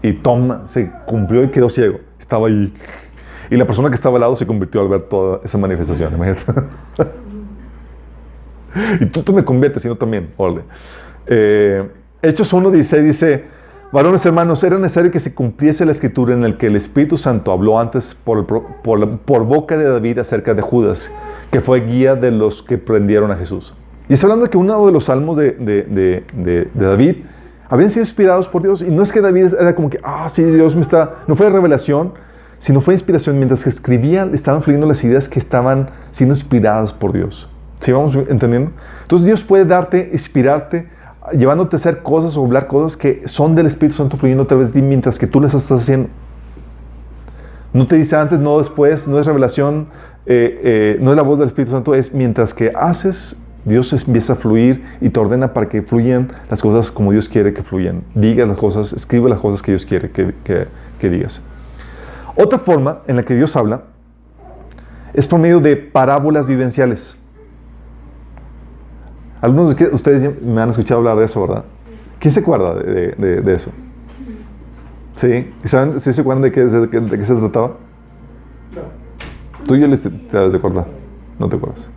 Speaker 1: Y se cumplió y quedó ciego. Estaba ahí. Y la persona que estaba al lado se convirtió al ver toda esa manifestación. Imagínate. Y tú me conviertes, sino también. Órale. Hechos 1:16 dice, varones hermanos, era necesario que se cumpliese la escritura en el que el Espíritu Santo habló antes por boca de David acerca de Judas, que fue guía de los que prendieron a Jesús. Y está hablando de que uno de los salmos de David habían sido inspirados por Dios. Y no es que David era como que, sí, Dios me está... No fue revelación, sino fue inspiración. Mientras que escribían, estaban fluyendo las ideas que estaban siendo inspiradas por Dios. ¿Sí vamos entendiendo? Entonces Dios puede darte, inspirarte, llevándote a hacer cosas o hablar cosas que son del Espíritu Santo fluyendo a través de ti mientras que tú las estás haciendo. No te dice antes, no después, no es revelación, no es la voz del Espíritu Santo, es mientras que haces, Dios empieza a fluir y te ordena para que fluyan las cosas como Dios quiere que fluyan. Diga las cosas, escribe las cosas que Dios quiere que digas. Otra forma en la que Dios habla es por medio de parábolas vivenciales. Algunos de ustedes me han escuchado hablar de eso, ¿verdad? ¿Quién se acuerda de eso? ¿Sí? ¿Y saben si se acuerdan de qué se trataba? No. Tú ya te debes de acordar. ¿No te acuerdas?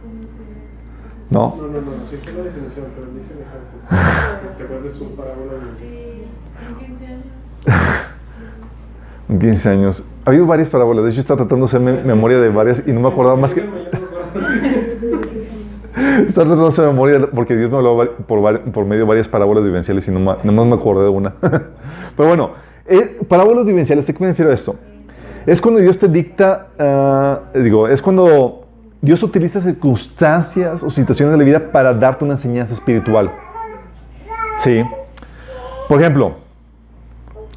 Speaker 1: ¿No?
Speaker 2: No. Sí sé la definición, pero dice el ejemplo. ¿Te acuerdas de su parábola?
Speaker 3: Sí, en 15 años.
Speaker 1: En 15 años. Ha habido varias parábolas. De hecho, estaba tratando de hacer memoria de varias y no me acordaba más que... Estaba tratando de hacer memoria porque Dios me habló por medio de varias parábolas vivenciales y nomás me acordé de una. Pero bueno, parábolas vivenciales, ¿a qué me refiero a esto? Es cuando Dios te dicta, es cuando Dios utiliza circunstancias o situaciones de la vida para darte una enseñanza espiritual. Sí. Por ejemplo,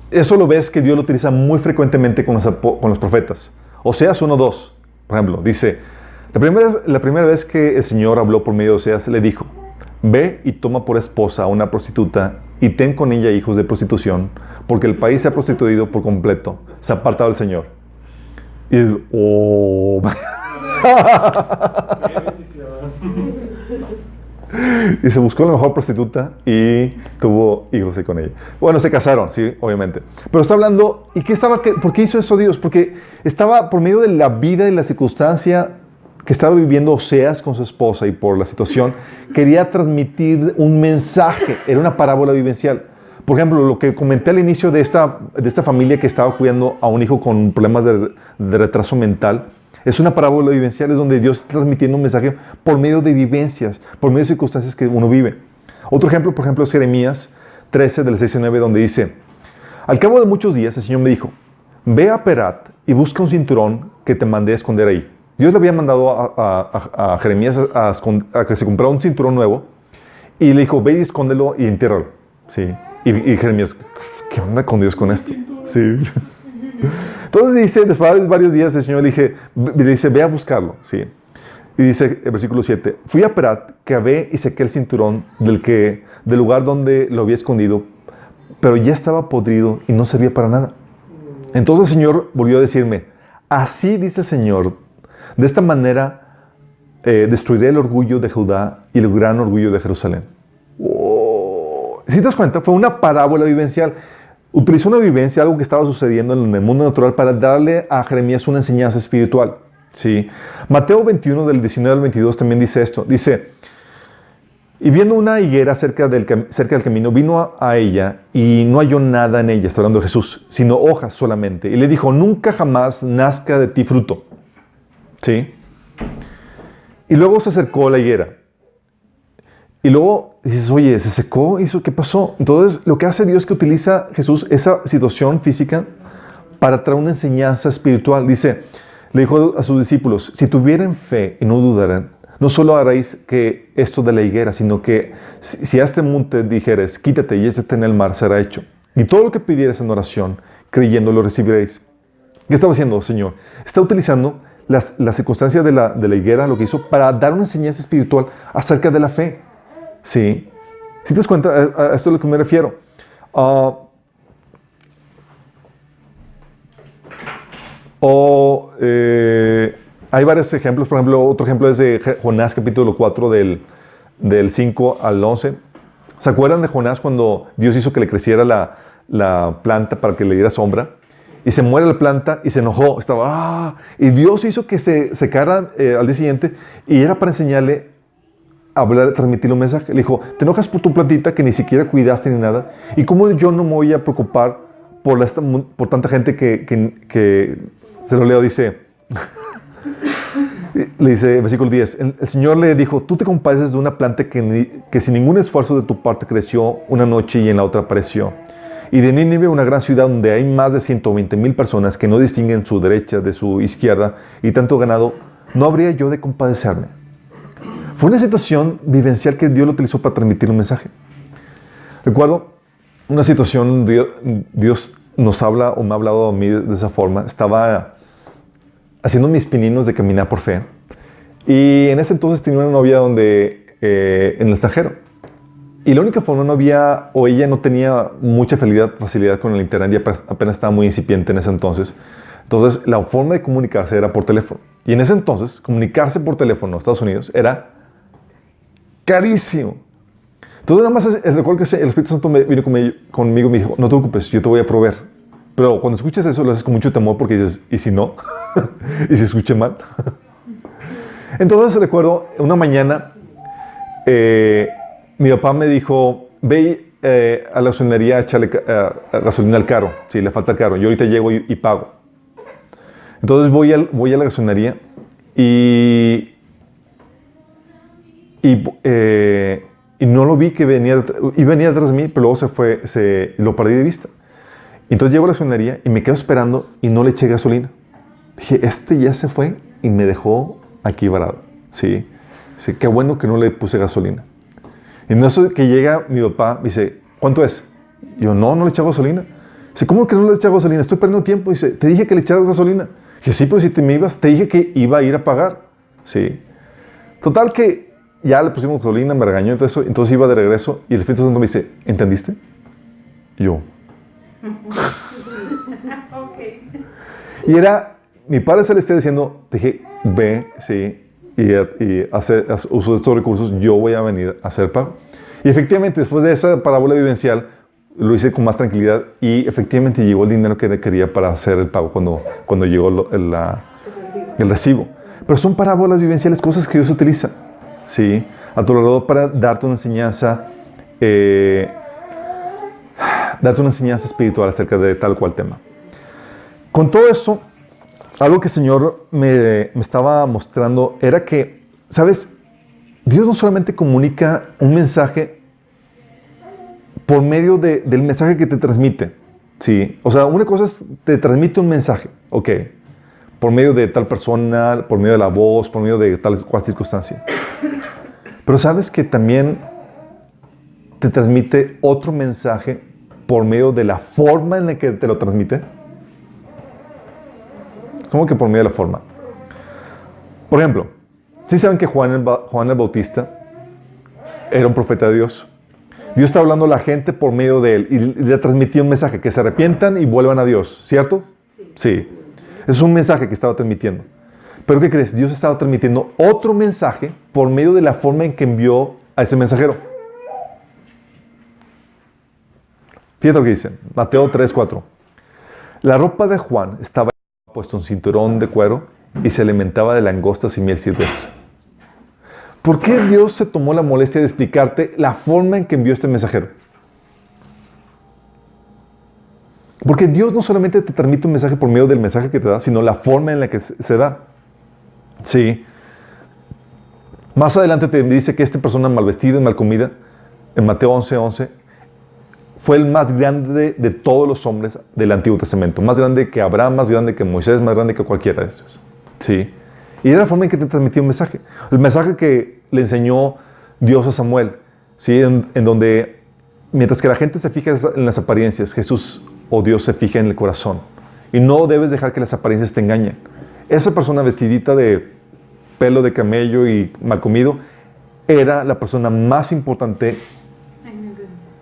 Speaker 1: eso lo ves que Dios lo utiliza muy frecuentemente con los profetas. Oseas 1:2, por ejemplo, dice, la primera vez que el Señor habló por medio de Oseas, le dijo, ve y toma por esposa a una prostituta y ten con ella hijos de prostitución, porque el país se ha prostituido por completo, se ha apartado del Señor. Y es, oh.
Speaker 2: Qué bendición.
Speaker 1: Y se buscó la mejor prostituta y tuvo hijos con ella. Bueno, se casaron, sí, obviamente. Pero está hablando, ¿y por qué hizo eso Dios? Porque estaba por medio de la vida y la circunstancia que estaba viviendo Oseas con su esposa y por la situación, quería transmitir un mensaje. Era una parábola vivencial. Por ejemplo, lo que comenté al inicio de esta familia que estaba cuidando a un hijo con problemas de retraso mental, es una parábola vivencial, es donde Dios está transmitiendo un mensaje por medio de vivencias, por medio de circunstancias que uno vive. Otro ejemplo, por ejemplo, es Jeremías 13, del 6 al 9, donde dice: al cabo de muchos días, el Señor me dijo, ve a Perat y busca un cinturón que te mandé a esconder ahí. Dios le había mandado a Jeremías a que se comprara un cinturón nuevo y le dijo, ve y escóndelo y entiérralo. Sí. Y Jeremías, ¿qué onda con Dios con esto? Sí. Entonces dice, después de varios días el Señor le dice, ve a buscarlo. Sí. Y dice el versículo 7, fui a Perat, cavé y saqué el cinturón del lugar donde lo había escondido, pero ya estaba podrido y no servía para nada. Entonces el Señor volvió a decirme, así dice el Señor, de esta manera destruiré el orgullo de Judá y el gran orgullo de Jerusalén. Oh. Si te das cuenta, fue una parábola vivencial. Utilizó una vivencia, algo que estaba sucediendo en el mundo natural, para darle a Jeremías una enseñanza espiritual. ¿Sí? Mateo 21, del 19 al 22, también dice esto. Dice, y viendo una higuera cerca del camino, vino a ella y no halló nada en ella, está hablando de Jesús, sino hojas solamente. Y le dijo, nunca jamás nazca de ti fruto. ¿Sí? Y luego se acercó a la higuera. Y luego dices, oye, ¿se secó? ¿Qué pasó? Entonces, lo que hace Dios es que utiliza Jesús esa situación física para traer una enseñanza espiritual. Dice, le dijo a sus discípulos, si tuvieran fe y no dudaran, no solo haréis que esto de la higuera, sino que si a este monte dijeres, quítate y échate en el mar, será hecho. Y todo lo que pidieres en oración, creyendo, lo recibiréis. ¿Qué estaba haciendo, Señor? Está utilizando la circunstancia de la higuera, lo que hizo, para dar una enseñanza espiritual acerca de la fe. Sí. ¿Sí te das cuenta? A esto es a lo que me refiero. Hay varios ejemplos. Por ejemplo, otro ejemplo es de Jonás, capítulo 4, del 5 al 11. ¿Se acuerdan de Jonás cuando Dios hizo que le creciera la planta para que le diera sombra? Y se muere la planta y se enojó. Y Dios hizo que se secara al día siguiente y era para enseñarle a hablar, transmitirle un mensaje. Le dijo, te enojas por tu plantita que ni siquiera cuidaste ni nada. ¿Y cómo yo no me voy a preocupar por tanta gente que se lo leo? Dice, le dice, versículo 10, el Señor le dijo, tú te compadeces de una planta que sin ningún esfuerzo de tu parte creció una noche y en la otra apareció. Y de Nínive, una gran ciudad donde hay más de 120,000 personas que no distinguen su derecha de su izquierda y tanto ganado, ¿no habría yo de compadecerme? Fue una situación vivencial que Dios lo utilizó para transmitir un mensaje. Recuerdo una situación, Dios nos habla o me ha hablado a mí de esa forma. Estaba haciendo mis pininos de caminar por fe. Y en ese entonces tenía una novia en el extranjero. Y la única forma ella no tenía mucha facilidad con el internet y apenas estaba muy incipiente en ese entonces. Entonces, la forma de comunicarse era por teléfono. Y en ese entonces, comunicarse por teléfono a Estados Unidos era carísimo. Entonces, nada más recuerdo que el Espíritu Santo vino conmigo y me dijo, no te preocupes, yo te voy a proveer. Pero cuando escuchas eso, lo haces con mucho temor porque dices, ¿y si no? ¿Y si escuché mal? Entonces, recuerdo, una mañana, mi papá me dijo, ve a la gasolinería a echarle gasolina al carro. Si le falta el carro. Yo ahorita llego y pago. Entonces voy a la gasolinería y no lo vi que venía detrás de mí, pero luego lo perdí de vista. Entonces llego a la gasolinería y me quedo esperando y no le eché gasolina. Dije, ya se fue y me dejó aquí varado. Sí, qué bueno que no le puse gasolina. Y en eso que llega mi papá, me dice, ¿cuánto es? Y yo, no le eché gasolina. Dice, ¿cómo que no le eché gasolina? Estoy perdiendo tiempo. Dice, te dije que le echaras gasolina. Dije, sí, pero si te dije que iba a ir a pagar. Sí. Total que ya le pusimos gasolina, me regañó y todo eso. Entonces iba de regreso y el Espíritu Santo me dice, ¿entendiste? Y yo. Y era mi Padre Celestial diciendo, dije, ve, sí, y hace uso de estos recursos, yo voy a venir a hacer pago. Y efectivamente, después de esa parábola vivencial, lo hice con más tranquilidad y efectivamente llegó el dinero que quería para hacer el pago cuando llegó el recibo. Pero son parábolas vivenciales, cosas que Dios utiliza, ¿sí? A tu alrededor para darte una enseñanza, espiritual acerca de tal cual tema. Con todo esto, algo que el Señor me estaba mostrando era que, ¿sabes? Dios no solamente comunica un mensaje por medio del mensaje que te transmite, ¿sí? O sea, una cosa es, te transmite un mensaje, ok, por medio de tal persona, por medio de la voz, por medio de tal cual circunstancia. Pero ¿sabes que también te transmite otro mensaje por medio de la forma en la que te lo transmite? ¿Cómo que por medio de la forma? Por ejemplo, ¿sí saben que Juan el Bautista era un profeta de Dios? Dios está hablando a la gente por medio de él y le transmitió un mensaje, que se arrepientan y vuelvan a Dios, ¿cierto? Sí. Es un mensaje que estaba transmitiendo. Pero ¿qué crees? Dios estaba transmitiendo otro mensaje por medio de la forma en que envió a ese mensajero. Fíjate lo que dice, Mateo 3:4. La ropa de Juan estaba puesto un cinturón de cuero y se alimentaba de langostas y miel silvestre. ¿Por qué Dios se tomó la molestia de explicarte la forma en que envió este mensajero? Porque Dios no solamente te transmite un mensaje por medio del mensaje que te da, sino la forma en la que se da. Sí. Más adelante te dice que esta persona mal vestida y mal comida, en Mateo 11:11, fue el más grande de todos los hombres del Antiguo Testamento. Más grande que Abraham, más grande que Moisés, más grande que cualquiera de ellos. Sí. Y era la forma en que te transmitía un mensaje. El mensaje que le enseñó Dios a Samuel, ¿sí? En donde, mientras que la gente se fija en las apariencias, Jesús o Dios se fija en el corazón. Y no debes dejar que las apariencias te engañen. Esa persona vestidita de pelo de camello y mal comido era la persona más importante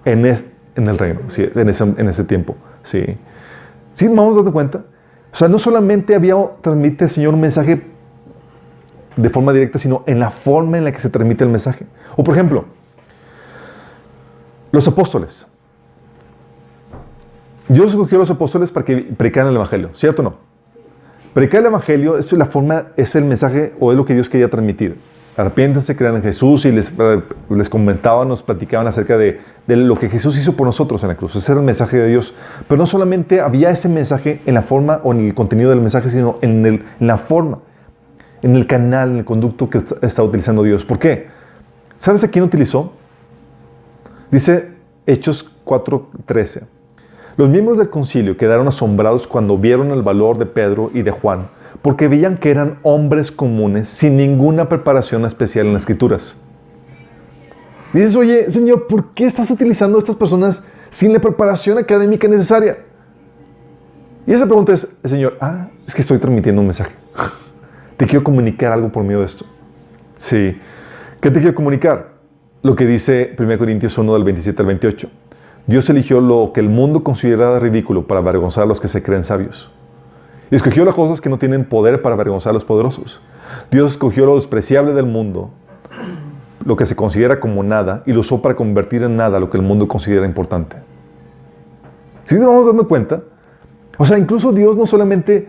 Speaker 1: en el reino, ¿sí? en ese tiempo. ¿Sí? ¿Sí? ¿Vamos dando cuenta? O sea, no solamente transmite el Señor un mensaje de forma directa, sino en la forma en la que se transmite el mensaje. O por ejemplo, los apóstoles. Dios escogió a los apóstoles para que predicaran el Evangelio, ¿cierto o no? Predicar el Evangelio es la forma, es el mensaje o es lo que Dios quería transmitir. Arrepiéntanse, crean en Jesús y les comentaban, nos platicaban acerca de lo que Jesús hizo por nosotros en la cruz. Ese era el mensaje de Dios. Pero no solamente había ese mensaje en la forma o en el contenido del mensaje, sino en la forma, en el canal, en el conducto que está utilizando Dios. ¿Por qué? ¿Sabes a quién utilizó? Dice Hechos 4:13. Los miembros del concilio quedaron asombrados cuando vieron el valor de Pedro y de Juan, porque veían que eran hombres comunes sin ninguna preparación especial en las Escrituras. Dices, oye, Señor, ¿por qué estás utilizando a estas personas sin la preparación académica necesaria? Y esa pregunta es, Señor, es que estoy transmitiendo un mensaje. Te quiero comunicar algo por medio de esto. Sí. ¿Qué te quiero comunicar? Lo que dice 1 Corintios 1, del 27 al 28. Dios eligió lo que el mundo considera ridículo para avergonzar a los que se creen sabios. Y escogió las cosas que no tienen poder para avergonzar a los poderosos. Dios escogió lo despreciable del mundo, lo que se considera como nada, y lo usó para convertir en nada lo que el mundo considera importante. ¿Sí nos vamos dando cuenta? O sea, incluso Dios no solamente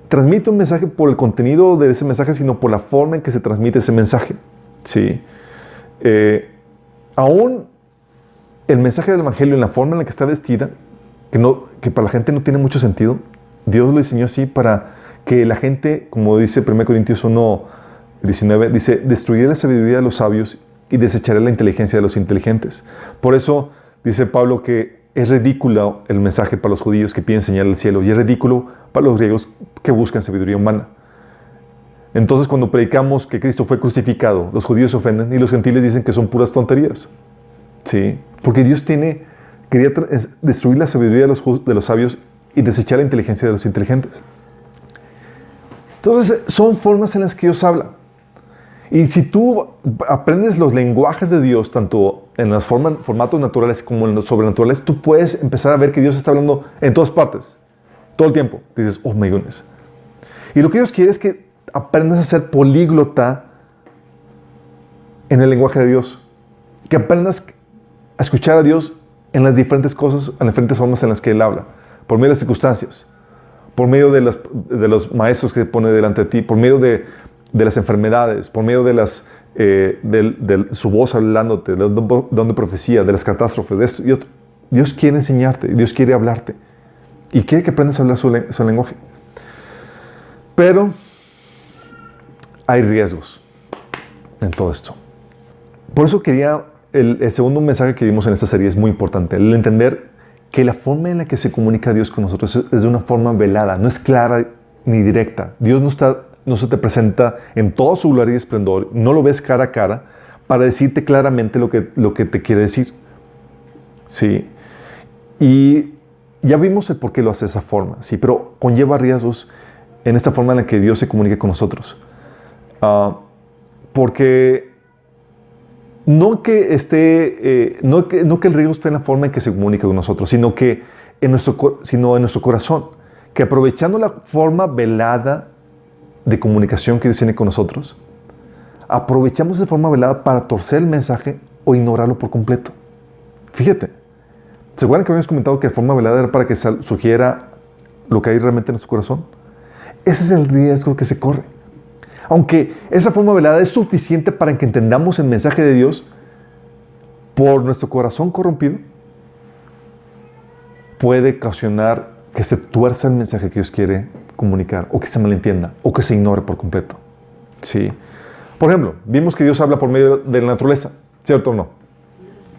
Speaker 1: transmite un mensaje por el contenido de ese mensaje, sino por la forma en que se transmite ese mensaje. ¿Sí? Aún el mensaje del Evangelio, en la forma en la que está vestida, que para la gente no tiene mucho sentido, Dios lo diseñó así para que la gente, como dice 1 Corintios 1:19, dice, destruiré la sabiduría de los sabios y desecharé la inteligencia de los inteligentes. Por eso dice Pablo que es ridículo el mensaje para los judíos que piden señal del cielo y es ridículo para los griegos que buscan sabiduría humana. Entonces, cuando predicamos que Cristo fue crucificado, los judíos se ofenden y los gentiles dicen que son puras tonterías. ¿Sí? Porque Dios quería destruir la sabiduría de los sabios y desechar la inteligencia de los inteligentes. Entonces, son formas en las que Dios habla. Y si tú aprendes los lenguajes de Dios, tanto en los formatos naturales como en los sobrenaturales, tú puedes empezar a ver que Dios está hablando en todas partes, todo el tiempo. Dices, oh my goodness. Y lo que Dios quiere es que aprendas a ser políglota en el lenguaje de Dios. Que aprendas a escuchar a Dios en las diferentes cosas, en las diferentes formas en las que Él habla. Por medio de las circunstancias, por medio de los maestros que pone delante de ti, por medio de las enfermedades, por medio de su voz hablándote, de don de profecía, de las catástrofes, de esto y otro. Dios quiere enseñarte, Dios quiere hablarte y quiere que aprendas a hablar su lenguaje. Pero hay riesgos en todo esto. Por eso el segundo mensaje que vimos en esta serie es muy importante, el entender que la forma en la que se comunica Dios con nosotros es de una forma velada, no es clara ni directa. Dios no se te presenta en todo su gloria y esplendor, no lo ves cara a cara para decirte claramente lo que te quiere decir. Sí. Y ya vimos el por qué lo hace de esa forma, sí, pero conlleva riesgos en esta forma en la que Dios se comunica con nosotros. Porque no que el riesgo esté en la forma en que se comunica con nosotros, sino en nuestro corazón, que aprovechando la forma velada de comunicación que Dios tiene con nosotros, aprovechamos esa forma velada para torcer el mensaje o ignorarlo por completo. Fíjate, ¿se acuerdan que habíamos comentado que la forma velada era para que surgiera lo que hay realmente en nuestro corazón? Ese es el riesgo que se corre. Aunque esa forma velada es suficiente para que entendamos el mensaje de Dios, por nuestro corazón corrompido, puede ocasionar que se tuerza el mensaje que Dios quiere comunicar, o que se malentienda, o que se ignore por completo. Sí. Por ejemplo, vimos que Dios habla por medio de la naturaleza, ¿cierto o no?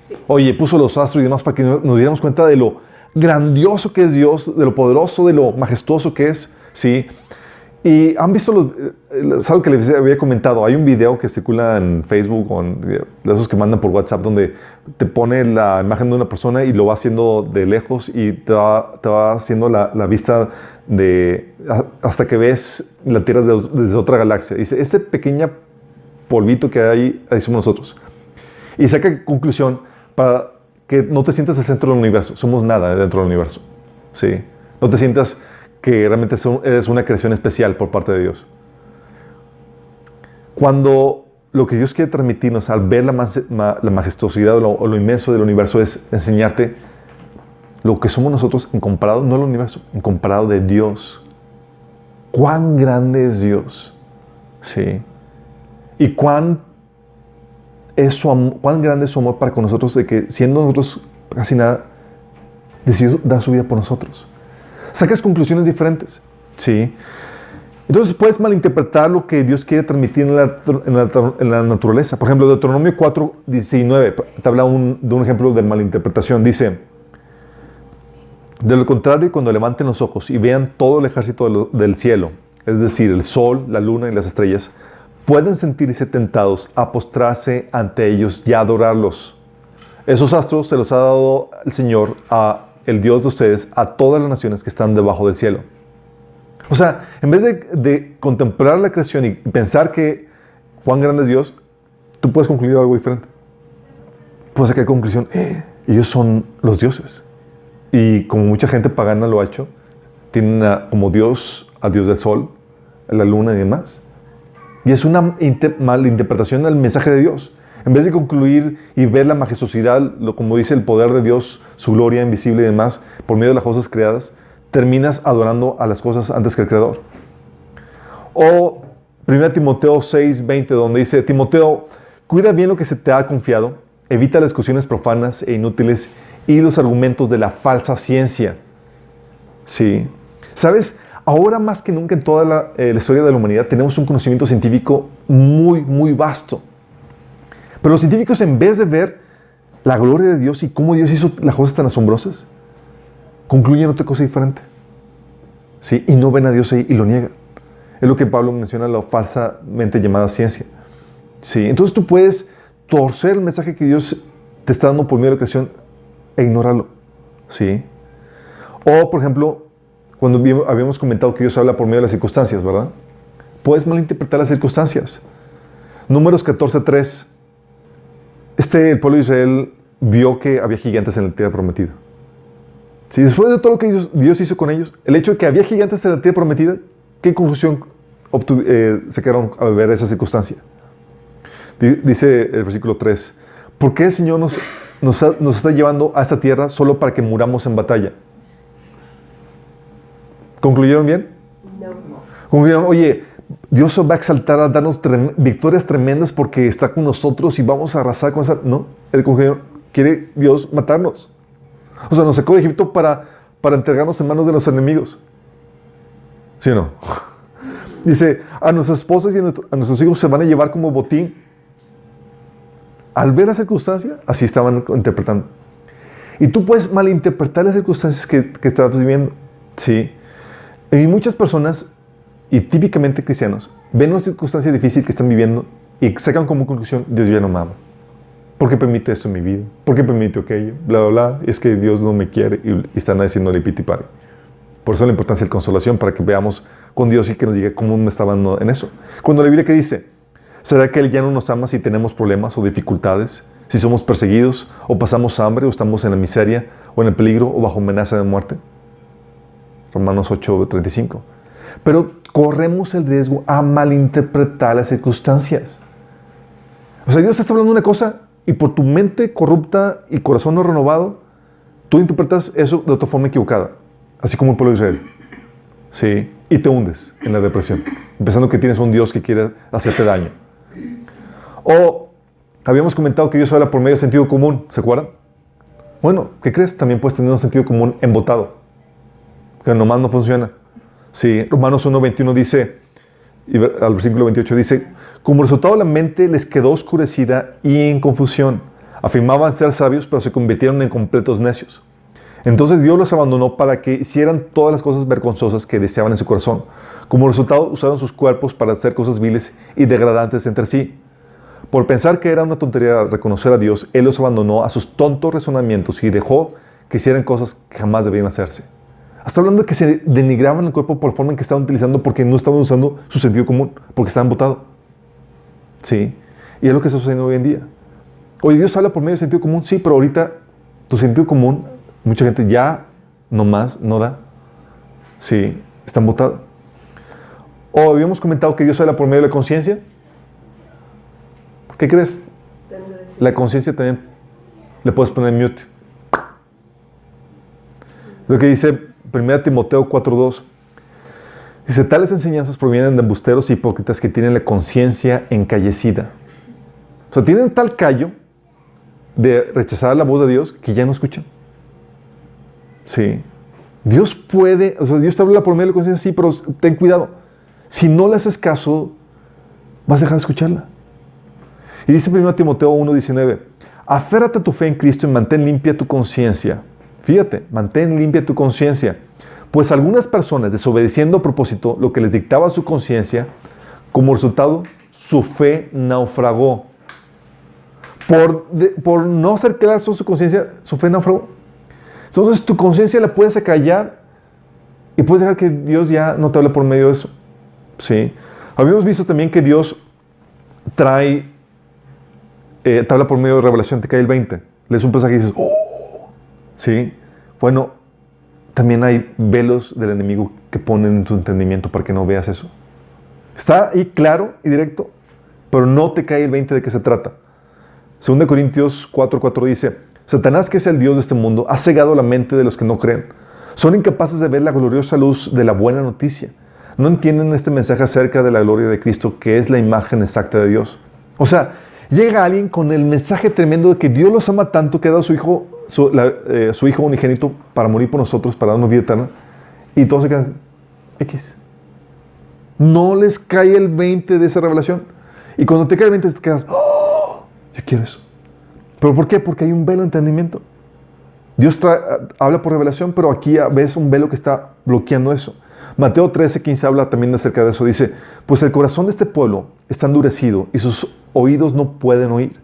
Speaker 1: Sí. Oye, puso los astros y demás para que nos diéramos cuenta de lo grandioso que es Dios, de lo poderoso, de lo majestuoso que es, ¿sí? Y han visto es algo que les había comentado. Hay un video que circula en Facebook, de esos que mandan por WhatsApp, donde te pone la imagen de una persona y lo va haciendo de lejos y te va haciendo la vista hasta que ves la Tierra desde otra galaxia. Dice, este pequeño polvito que hay, ahí somos nosotros. Y saca conclusión para que no te sientas el centro del universo. Somos nada dentro del universo. ¿Sí? No te sientas que realmente eres una creación especial por parte de Dios. Cuando lo que Dios quiere transmitirnos al ver la majestuosidad o lo inmenso del universo es enseñarte lo que somos nosotros en comparado, no el universo, en comparado de Dios. Cuán grande es Dios. Sí. Y cuán grande es su amor para con nosotros, de que siendo nosotros casi nada, decidió dar su vida por nosotros. Sacas conclusiones diferentes, ¿sí? Entonces puedes malinterpretar lo que Dios quiere transmitir en la naturaleza. Por ejemplo, Deuteronomio 4:19 te habla de un ejemplo de malinterpretación. Dice, de lo contrario, cuando levanten los ojos y vean todo el ejército del cielo, es decir, el sol, la luna y las estrellas, pueden sentirse tentados a postrarse ante ellos y a adorarlos. Esos astros se los ha dado el Señor, el Dios de ustedes, a todas las naciones que están debajo del cielo. O sea, en vez de contemplar la creación y pensar que cuán grande es Dios, tú puedes concluir algo diferente. Puedes sacar conclusión, ellos son los dioses. Y como mucha gente pagana lo ha hecho, tienen como Dios al Dios del sol, a la luna y demás. Y es una malinterpretación del mensaje de Dios. En vez de concluir y ver la majestuosidad, como dice el poder de Dios, su gloria invisible y demás, por medio de las cosas creadas, terminas adorando a las cosas antes que el Creador. O 1 Timoteo 6:20, donde dice, Timoteo, cuida bien lo que se te ha confiado, evita las discusiones profanas e inútiles y los argumentos de la falsa ciencia. Sí. ¿Sabes? Ahora más que nunca en toda la historia de la humanidad tenemos un conocimiento científico muy, muy vasto. Pero los científicos, en vez de ver la gloria de Dios y cómo Dios hizo las cosas tan asombrosas, concluyen otra cosa diferente. ¿Sí? Y no ven a Dios ahí y lo niegan. Es lo que Pablo menciona, la falsamente llamada ciencia. ¿Sí? Entonces tú puedes torcer el mensaje que Dios te está dando por medio de la creación e ignorarlo. ¿Sí? O, por ejemplo, cuando habíamos comentado que Dios habla por medio de las circunstancias, ¿verdad? Puedes malinterpretar las circunstancias. Números 14:3. El pueblo de Israel vio que había gigantes en la tierra prometida. Si después de todo lo que Dios hizo con ellos, el hecho de que había gigantes en la tierra prometida, ¿qué conclusión sacaron al ver esa circunstancia? Dice el versículo 3, ¿por qué el Señor nos está llevando a esta tierra solo para que muramos en batalla? ¿Concluyeron bien?
Speaker 3: No.
Speaker 1: Concluyeron, oye, Dios se va a exaltar a darnos victorias tremendas porque está con nosotros y vamos a arrasar con esa... No, el concluyeron, quiere Dios matarnos. O sea, nos sacó de Egipto para entregarnos en manos de los enemigos. ¿Sí o no? Dice, a nuestras esposas y a nuestros hijos se van a llevar como botín. Al ver la circunstancia, así estaban interpretando. Y tú puedes malinterpretar las circunstancias que estás viviendo. Sí. Y muchas personas, y típicamente cristianos, ven una circunstancia difícil que están viviendo y sacan como conclusión, Dios ya no me ama. ¿Por qué permite esto en mi vida? ¿Por qué permite aquello? Bla, bla, bla. Es que Dios no me quiere y están haciéndole pitipari. Por eso la importancia de la consolación, para que veamos con Dios y que nos diga cómo me está dando en eso. Cuando la Biblia que dice, ¿será que Él ya no nos ama si tenemos problemas o dificultades? Si somos perseguidos, o pasamos hambre, o estamos en la miseria, o en el peligro, o bajo amenaza de muerte. Romanos 8:35. Pero corremos el riesgo a malinterpretar las circunstancias. O sea, Dios te está hablando una cosa y por tu mente corrupta y corazón no renovado, tú interpretas eso de otra forma equivocada. Así como el pueblo de Israel. Sí. Y te hundes en la depresión. Pensando que tienes un Dios que quiere hacerte daño. O habíamos comentado que Dios habla por medio de sentido común. ¿Se acuerdan? Bueno, ¿qué crees? También puedes tener un sentido común embotado. Que nomás no funciona. Sí. Romanos 1:21 dice, y al versículo 28 dice, como resultado la mente les quedó oscurecida y en confusión. Afirmaban ser sabios, pero se convirtieron en completos necios. Entonces Dios los abandonó para que hicieran todas las cosas vergonzosas que deseaban en su corazón. Como resultado, usaron sus cuerpos para hacer cosas viles y degradantes entre sí. Por pensar que era una tontería reconocer a Dios, Él los abandonó a sus tontos razonamientos y dejó que hicieran cosas que jamás debían hacerse. Hasta hablando de que se denigraban el cuerpo por la forma en que estaban utilizando porque no estaban usando su sentido común, porque estaban botados. Sí. Y es lo que está sucediendo hoy en día. Oye, Dios habla por medio del sentido común, sí, pero ahorita tu sentido común, mucha gente ya nomás no da. Sí, están botados. O habíamos comentado que Dios habla por medio de la conciencia. ¿Qué crees? La conciencia también le puedes poner mute. Lo que dice 1 Timoteo 4:2. Dice, tales enseñanzas provienen de embusteros y hipócritas que tienen la conciencia encallecida. O sea, tienen tal callo de rechazar la voz de Dios que ya no escuchan. Sí. Dios puede, o sea, Dios te habla por medio de la conciencia, sí, pero ten cuidado. Si no le haces caso, vas a dejar de escucharla. Y dice 1 Timoteo 1:19, aférrate a tu fe en Cristo y mantén limpia tu conciencia. Fíjate, mantén limpia tu conciencia. Pues algunas personas, desobedeciendo a propósito lo que les dictaba su conciencia, como resultado, su fe naufragó. Por no hacer caso a su conciencia, su fe naufragó. Entonces tu conciencia la puedes acallar y puedes dejar que Dios ya no te hable por medio de eso. ¿Sí? Habíamos visto también que Dios te habla por medio de revelación, te cae el 20. Lees un pasaje y dices, ¡oh! ¿Sí? Bueno, también hay velos del enemigo que ponen en tu entendimiento para que no veas eso. Está ahí claro y directo, pero no te cae el 20 de qué se trata. 2 Corintios 4:4 dice, Satanás, que es el Dios de este mundo, ha cegado la mente de los que no creen. Son incapaces de ver la gloriosa luz de la buena noticia. No entienden este mensaje acerca de la gloria de Cristo, que es la imagen exacta de Dios. O sea, llega alguien con el mensaje tremendo de que Dios los ama tanto que ha dado su Hijo unigénito para morir por nosotros, para darnos vida eterna, y todos se quedan X. No les cae el 20 de esa revelación. Y cuando te cae el 20 te quedas, ¡oh! Yo quiero eso. ¿Pero por qué? Porque hay un velo de entendimiento. Dios habla por revelación, pero aquí ves un velo que está bloqueando eso. Mateo 13:15 habla también acerca de eso. Dice, pues el corazón de este pueblo está endurecido y sus oídos no pueden oír.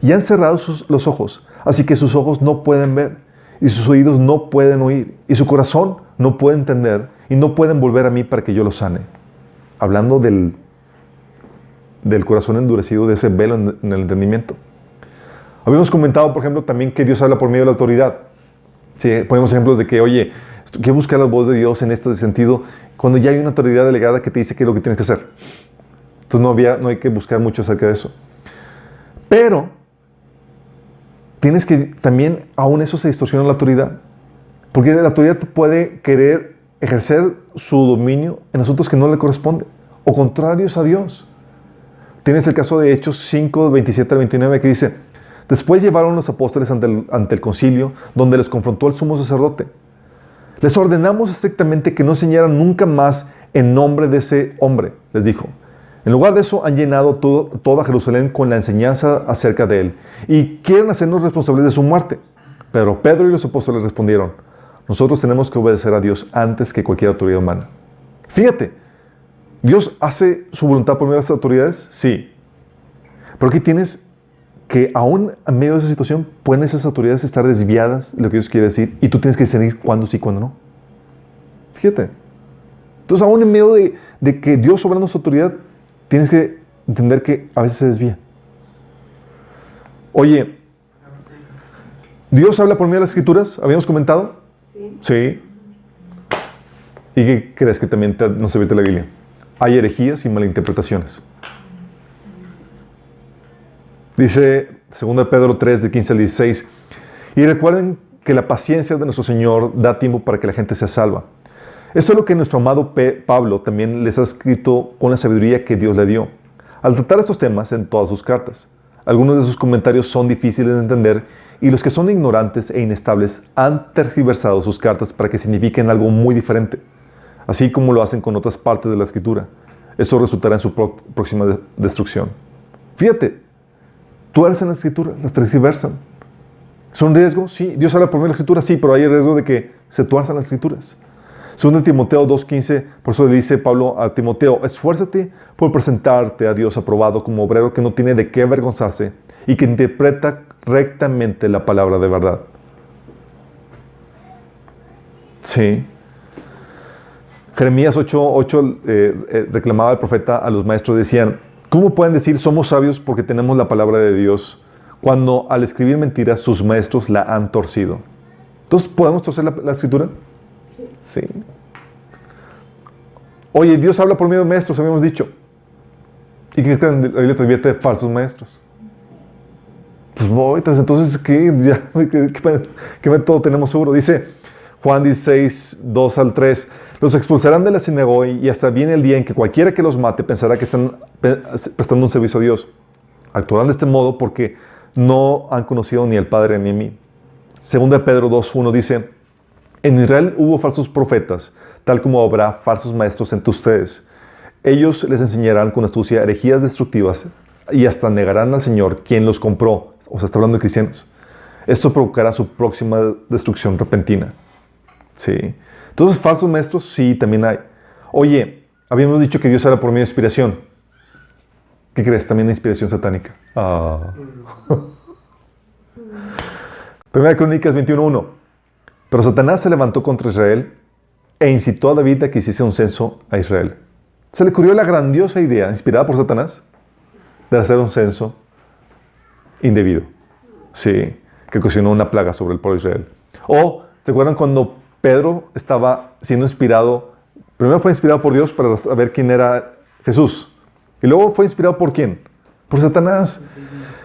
Speaker 1: Y han cerrado los ojos, así que sus ojos no pueden ver y sus oídos no pueden oír y su corazón no puede entender y no pueden volver a mí para que yo los sane. Hablando del del corazón endurecido, de ese velo en el entendimiento. Habíamos comentado, por ejemplo, también que Dios habla por medio de la autoridad. Sí, ponemos ejemplos de que, oye, quiero buscar la voz de Dios en este sentido, cuando ya hay una autoridad delegada que te dice qué es lo que tienes que hacer. Entonces no hay que buscar mucho acerca de eso. Pero tienes que también, aún eso se distorsiona la autoridad. Porque la autoridad puede querer ejercer su dominio en asuntos que no le corresponden o contrarios a Dios. Tienes el caso de Hechos 5, 27 al 29 que dice: después llevaron los apóstoles ante el concilio, donde les confrontó el sumo sacerdote. Les ordenamos estrictamente que no enseñaran nunca más en nombre de ese hombre, les dijo. En lugar de eso, han llenado toda Jerusalén con la enseñanza acerca de él y quieren hacernos responsables de su muerte. Pero Pedro y los apóstoles respondieron: nosotros tenemos que obedecer a Dios antes que cualquier autoridad humana. Fíjate, ¿Dios hace su voluntad por medio de las autoridades? Sí. Pero aquí tienes que aún en medio de esa situación pueden esas autoridades estar desviadas de lo que Dios quiere decir y tú tienes que discernir cuándo sí y cuándo no. Fíjate. Entonces, aún en medio de que Dios soberano su autoridad, tienes que entender que a veces se desvía. Oye, ¿Dios habla por medio de las Escrituras? ¿Habíamos comentado? Sí. ¿Y qué crees que también no se ve la Biblia? Hay herejías y malinterpretaciones. Dice 2 Pedro 3, de 15 al 16. Y recuerden que la paciencia de nuestro Señor da tiempo para que la gente sea salva. Esto es lo que nuestro amado Pablo también les ha escrito con la sabiduría que Dios le dio, al tratar estos temas en todas sus cartas. Algunos de sus comentarios son difíciles de entender y los que son ignorantes e inestables han tergiversado sus cartas para que signifiquen algo muy diferente, así como lo hacen con otras partes de la Escritura. Esto resultará en su próxima destrucción. Fíjate, tuercen la Escritura, las tergiversan. ¿Son riesgos? Sí. ¿Dios habla por medio de la Escritura? Sí, pero hay riesgo de que se tuerzan las Escrituras. Según Timoteo 2:15, por eso le dice Pablo a Timoteo: esfuérzate por presentarte a Dios aprobado como obrero que no tiene de qué avergonzarse y que interpreta rectamente la palabra de verdad. Sí. Jeremías 8:8 reclamaba el profeta a los maestros, decían: ¿cómo pueden decir somos sabios porque tenemos la palabra de Dios, cuando al escribir mentiras sus maestros la han torcido? Entonces, ¿podemos torcer la Escritura? Sí. Oye, Dios habla por medio de maestros, habíamos dicho. ¿Y qué creen? La Biblia te advierte de falsos maestros. Pues entonces, ¿qué método tenemos seguro? Dice Juan 16, 2 al 3. Los expulsarán de la sinagoga y hasta viene el día en que cualquiera que los mate pensará que están prestando un servicio a Dios. Actuarán de este modo porque no han conocido ni al Padre ni a mí. Segunda de Pedro 2:1 dice: en Israel hubo falsos profetas, tal como habrá falsos maestros entre ustedes. Ellos les enseñarán con astucia herejías destructivas y hasta negarán al Señor, quien los compró. O sea, está hablando de cristianos. Esto provocará su próxima destrucción repentina. Sí. Entonces, falsos maestros, sí, también hay. Oye, habíamos dicho que Dios habla por medio de inspiración. ¿Qué crees? También hay inspiración satánica. Primera Crónicas 21:1. Pero Satanás se levantó contra Israel e incitó a David a que hiciese un censo a Israel. Se le ocurrió la grandiosa idea, inspirada por Satanás, de hacer un censo indebido. Sí, que ocasionó una plaga sobre el pueblo de Israel. O, ¿te acuerdan cuando Pedro estaba siendo inspirado? Primero fue inspirado por Dios para saber quién era Jesús. Y luego fue inspirado ¿por quién? Por Satanás.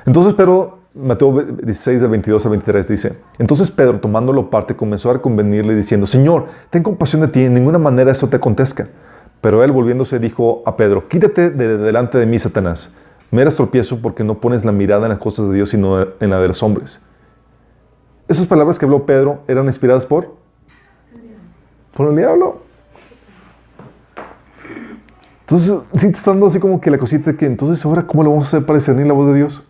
Speaker 1: Entonces Pedro, Mateo 16, del 22 al 23, dice: entonces Pedro, tomándolo aparte, comenzó a convenirle diciendo: Señor, ten compasión de ti, en ninguna manera esto te acontezca. Pero él, volviéndose, dijo a Pedro: quítate de delante de mí, Satanás. Me eres tropiezo porque no pones la mirada en las cosas de Dios, sino en la de los hombres. Esas palabras que habló Pedro eran inspiradas por el diablo. Entonces, sí te está dando así como que la cosita de que entonces ahora, ¿cómo lo vamos a hacer para discernir la voz de Dios?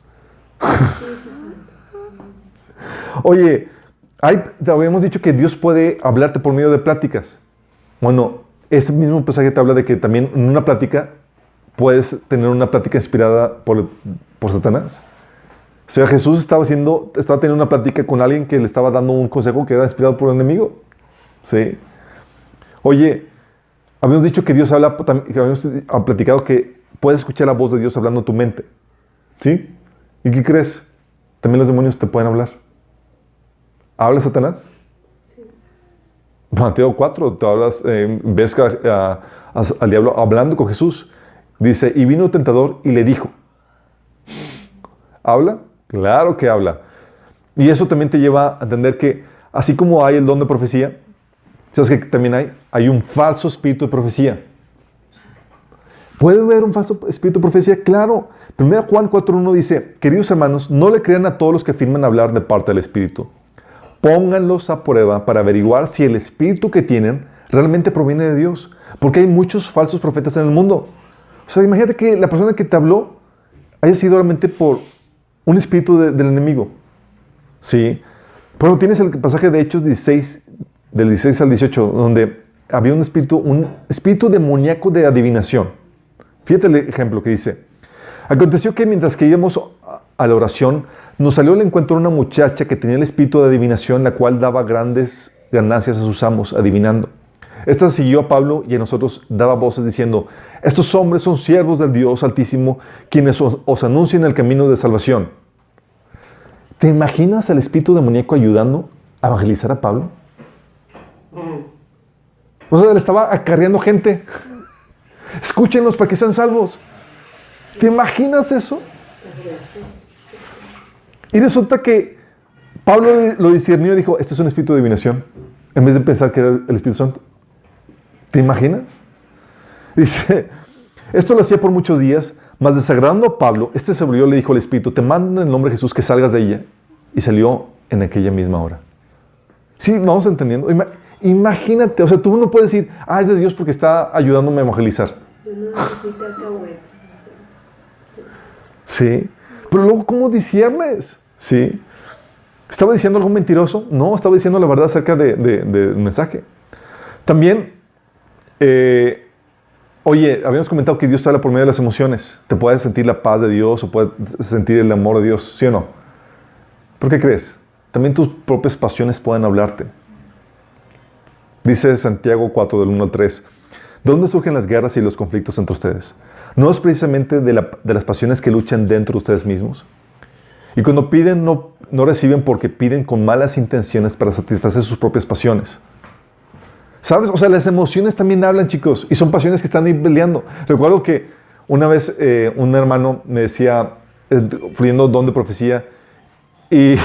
Speaker 1: Oye, habíamos dicho que Dios puede hablarte por medio de pláticas. Bueno, este mismo pasaje te habla de que también en una plática puedes tener una plática inspirada por Satanás. O sea, Jesús estaba teniendo una plática con alguien que le estaba dando un consejo que era inspirado por el enemigo. Sí. Oye, habíamos dicho que Dios habla, que habíamos platicado que puedes escuchar la voz de Dios hablando en tu mente. ¿Sí? ¿Y qué crees? También los demonios te pueden hablar. ¿Habla Satanás? Sí. Mateo 4, te hablas, ves al diablo hablando con Jesús. Dice, y vino el tentador y le dijo. ¿Habla? Claro que habla. Y eso también te lleva a entender que, así como hay el don de profecía, ¿sabes que también hay un falso espíritu de profecía? ¿Puede haber un falso espíritu de profecía? Claro. 1 Juan 4.1 dice, queridos hermanos, no le crean a todos los que afirman hablar de parte del Espíritu. Pónganlos a prueba para averiguar si el espíritu que tienen realmente proviene de Dios. Porque hay muchos falsos profetas en el mundo. O sea, imagínate que la persona que te habló haya sido realmente por un espíritu del enemigo. Sí. Pero tienes el pasaje de Hechos 16, del 16 al 18, donde había un espíritu demoníaco de adivinación. Fíjate el ejemplo que dice. Aconteció que mientras que íbamos a la oración, nos salió al encuentro una muchacha que tenía el espíritu de adivinación, la cual daba grandes ganancias a sus amos adivinando. Esta siguió a Pablo y a nosotros daba voces diciendo, estos hombres son siervos del Dios Altísimo, quienes os anuncian el camino de salvación. ¿Te imaginas al espíritu demoníaco ayudando a evangelizar a Pablo? O sea, le estaba acarreando gente. Escúchenlos para que sean salvos. ¿Te imaginas eso? Y resulta que Pablo lo discernió y dijo, este es un espíritu de adivinación, en vez de pensar que era el Espíritu Santo. ¿Te imaginas? Dice, esto lo hacía por muchos días, mas desagradando a Pablo, se volvió y le dijo al espíritu, te mando en el nombre de Jesús que salgas de ella. Y salió en aquella misma hora. Sí, vamos entendiendo. Imagínate, o sea, tú no puedes decir, es de Dios porque está ayudándome a evangelizar.
Speaker 3: Yo no necesito alcahuete.
Speaker 1: Sí, pero luego, ¿cómo disciernes? Sí. ¿Estaba diciendo algo mentiroso? No, estaba diciendo la verdad acerca del mensaje. También, habíamos comentado que Dios habla por medio de las emociones. Te puedes sentir la paz de Dios o puedes sentir el amor de Dios, ¿sí o no? ¿Por qué crees? También tus propias pasiones pueden hablarte. Dice Santiago 4, del 1 al 3. ¿De dónde surgen las guerras y los conflictos entre ustedes? ¿No es precisamente de las pasiones que luchan dentro de ustedes mismos? Y cuando piden, no reciben porque piden con malas intenciones para satisfacer sus propias pasiones. ¿Sabes? O sea, las emociones también hablan, chicos, y son pasiones que están ahí peleando. Recuerdo que una vez un hermano me decía, fluyendo don de profecía, y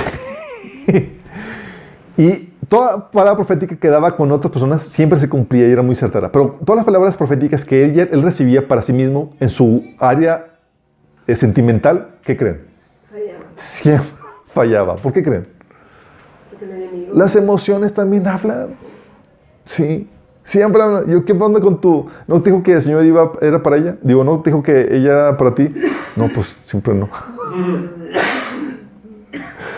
Speaker 1: toda palabra profética que daba con otras personas siempre se cumplía y era muy certera. Pero todas las palabras proféticas que él recibía para sí mismo en su área sentimental, ¿qué creen?
Speaker 3: Fallaba.
Speaker 1: Siempre fallaba. ¿Por qué creen?
Speaker 3: Porque el enemigo...
Speaker 1: Las emociones también hablan. Sí. Siempre hablan. ¿Qué onda con tu...? ¿No te dijo que el Señor era para ella? Digo, ¿no te dijo que ella era para ti? No, pues siempre no.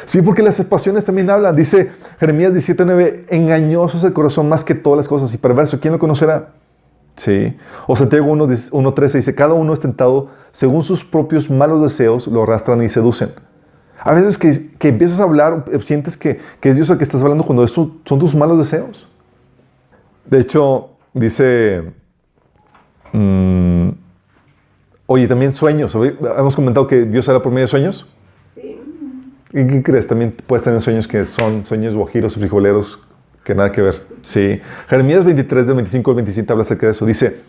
Speaker 1: Sí, porque las pasiones también hablan. Dice Jeremías 17:9, engañoso es el corazón más que todas las cosas y perverso. ¿Quién lo conocerá? Sí. O Santiago 1:13 dice, cada uno es tentado según sus propios malos deseos, lo arrastran y seducen. A veces que empiezas a hablar, sientes que es Dios el que estás hablando cuando son tus malos deseos. De hecho, dice, también sueños. Hemos comentado que Dios habla por medio de sueños. ¿Y qué crees? También puedes tener sueños que son sueños guajiros o frijoleros que nada que ver. Sí. Jeremías 23, del 25 al 27 habla acerca de eso. Dice,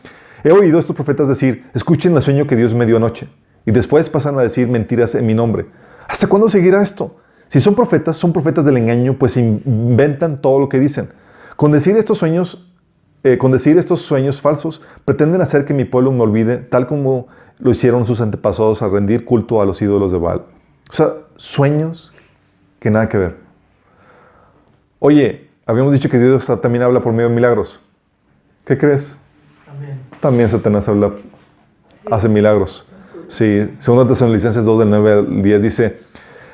Speaker 1: he oído a estos profetas decir, escuchen el sueño que Dios me dio anoche. Y después pasan a decir mentiras en mi nombre. ¿Hasta cuándo seguirá esto? Si son profetas del engaño, pues inventan todo lo que dicen. Con decir estos sueños falsos, pretenden hacer que mi pueblo me olvide, tal como lo hicieron sus antepasados al rendir culto a los ídolos de Baal. O sea, sueños que nada que ver. Oye, habíamos dicho que Dios también habla por medio de milagros. ¿Qué crees? También Satanás hace milagros. Sí, 2 Tesalonicenses 2, del 9 al 10 dice,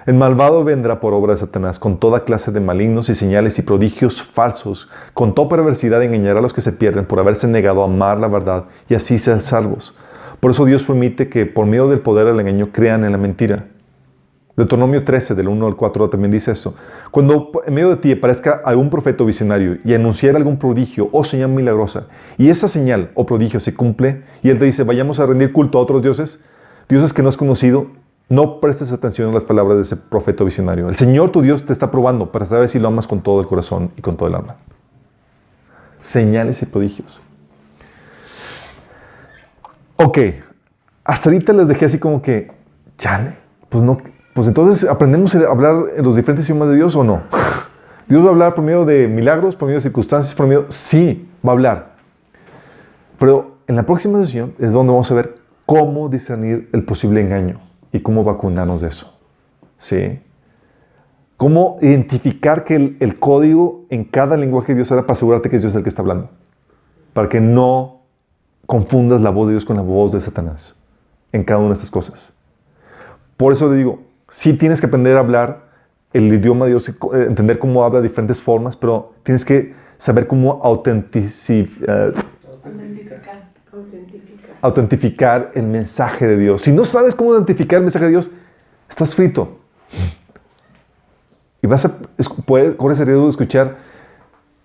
Speaker 1: el malvado vendrá por obra de Satanás con toda clase de malignos y señales y prodigios falsos. Con toda perversidad engañará a los que se pierden por haberse negado a amar la verdad y así ser salvos. Por eso Dios permite que por medio del poder del engaño crean en la mentira. Deuteronomio 13, del 1 al 4, también dice esto. Cuando en medio de ti aparezca algún profeta o visionario y anunciara algún prodigio o señal milagrosa, y esa señal o prodigio se cumple, y él te dice, vayamos a rendir culto a otros dioses, dioses que no has conocido, no prestes atención a las palabras de ese profeta o visionario. El Señor tu Dios te está probando para saber si lo amas con todo el corazón y con todo el alma. Señales y prodigios. Ok, hasta ahorita les dejé así como que, chale, pues no, pues entonces aprendemos a hablar en los diferentes idiomas de Dios o no. Dios va a hablar por medio de milagros, por medio de circunstancias, por medio, sí, va a hablar. Pero en la próxima sesión es donde vamos a ver cómo discernir el posible engaño y cómo vacunarnos de eso. ¿Sí? Cómo identificar que el código en cada lenguaje de Dios era para asegurarte que es Dios el que está hablando. Para que no confundas la voz de Dios con la voz de Satanás en cada una de estas cosas. Por eso le digo, sí tienes que aprender a hablar el idioma de Dios, entender cómo habla de diferentes formas, pero tienes que saber cómo autentificar el mensaje de Dios. Si no sabes cómo identificar el mensaje de Dios, estás frito. Y corres el riesgo de escuchar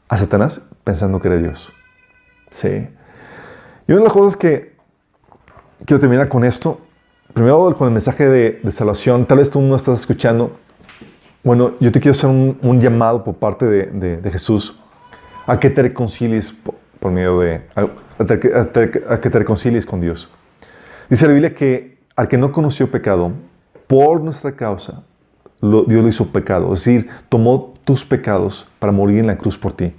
Speaker 1: a Satanás pensando que eres Dios. Sí. Y una de las cosas que quiero terminar con esto, primero con el mensaje de salvación. Tal vez tú no estás escuchando. Bueno, yo te quiero hacer un llamado por parte de Jesús a que te reconcilies por medio a que te reconcilies con Dios. Dice la Biblia que al que no conoció pecado, por nuestra causa, Dios lo hizo pecado. Es decir, tomó tus pecados para morir en la cruz por ti,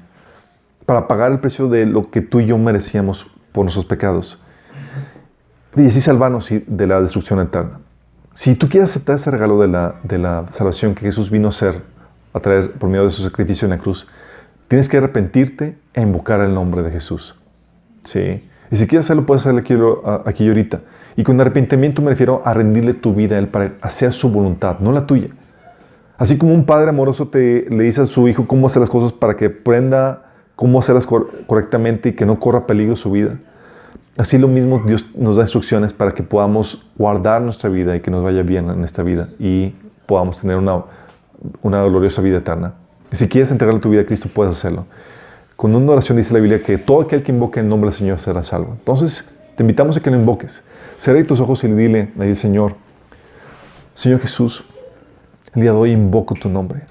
Speaker 1: para pagar el precio de lo que tú y yo merecíamos por nuestros pecados, y así salvarnos de la destrucción eterna. Si tú quieres aceptar ese regalo de la salvación que Jesús vino a hacer, a traer por medio de su sacrificio en la cruz, tienes que arrepentirte e invocar el nombre de Jesús. ¿Sí? Y si quieres hacerlo, puedes hacerlo aquí y ahorita. Y con arrepentimiento me refiero a rendirle tu vida a Él para hacer su voluntad, no la tuya. Así como un padre amoroso le dice a su hijo cómo hacer las cosas para que aprenda cómo hacerlas correctamente y que no corra peligro su vida. Así lo mismo Dios nos da instrucciones para que podamos guardar nuestra vida y que nos vaya bien en esta vida y podamos tener una gloriosa vida eterna. Y si quieres entregarle tu vida a Cristo, puedes hacerlo. Con una oración dice la Biblia que todo aquel que invoque el nombre del Señor será salvo. Entonces, te invitamos a que lo invoques. Cierra tus ojos y dile al Señor, Señor Jesús, el día de hoy invoco tu nombre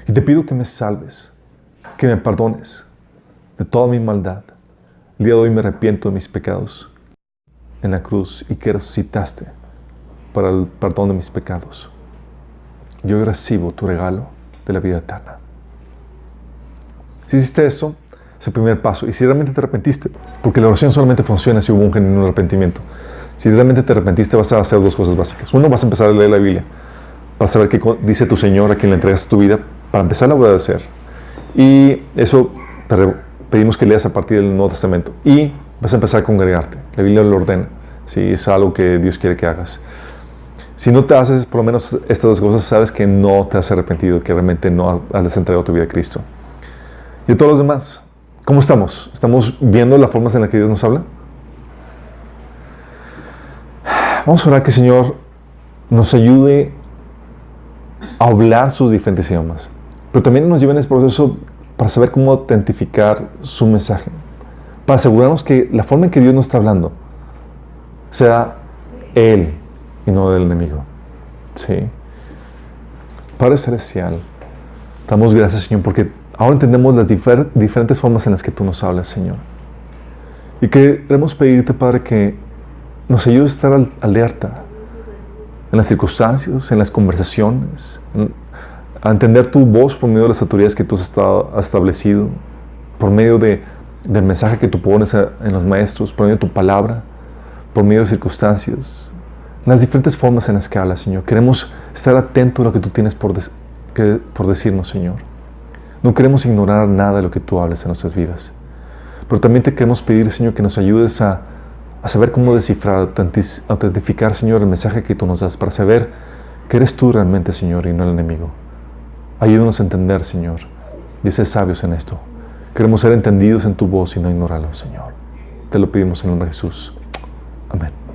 Speaker 1: y te pido que me salves, que me perdones de toda mi maldad. El día de hoy me arrepiento de mis pecados en la cruz y que resucitaste para el perdón de mis pecados. Yo recibo tu regalo de la vida eterna. Si hiciste eso, es el primer paso. Y si realmente te arrepentiste, porque la oración solamente funciona si hubo un genuino arrepentimiento. Si realmente te arrepentiste, vas a hacer dos cosas básicas. Uno, vas a empezar a leer la Biblia para saber qué dice tu Señor a quien le entregas tu vida, para empezar a obedecer. Y eso pedimos que leas a partir del Nuevo Testamento. Y vas a empezar a congregarte. La Biblia lo ordena. ¿Sí? Es algo que Dios quiere que hagas. Si no te haces por lo menos estas dos cosas, sabes que no te has arrepentido, que realmente no has entregado tu vida a Cristo. Y a todos los demás, ¿cómo estamos? ¿Estamos viendo las formas en las que Dios nos habla? Vamos a orar que el Señor nos ayude a hablar sus diferentes idiomas, pero también nos lleve en ese proceso para saber cómo autentificar su mensaje, para asegurarnos que la forma en que Dios nos está hablando sea Él y no del enemigo. Sí. Padre Celestial, damos gracias, Señor, porque ahora entendemos las diferentes formas en las que tú nos hablas, Señor. Y queremos pedirte, Padre, que nos ayudes a estar alerta en las circunstancias, en las conversaciones, a entender tu voz por medio de las autoridades que tú has establecido, por medio del mensaje que tú pones en los maestros, por medio de tu palabra, por medio de circunstancias, las diferentes formas en las que hablas, Señor. Queremos estar atentos a lo que tú tienes por decirnos, Señor. No queremos ignorar nada de lo que tú hablas en nuestras vidas. Pero también te queremos pedir, Señor, que nos ayudes a saber cómo descifrar, autentificar, Señor, el mensaje que tú nos das, para saber que eres tú realmente, Señor, y no el enemigo. Ayúdanos a entender, Señor, y ser sabios en esto. Queremos ser entendidos en tu voz y no ignorarlo, Señor. Te lo pedimos en el nombre de Jesús. Amén.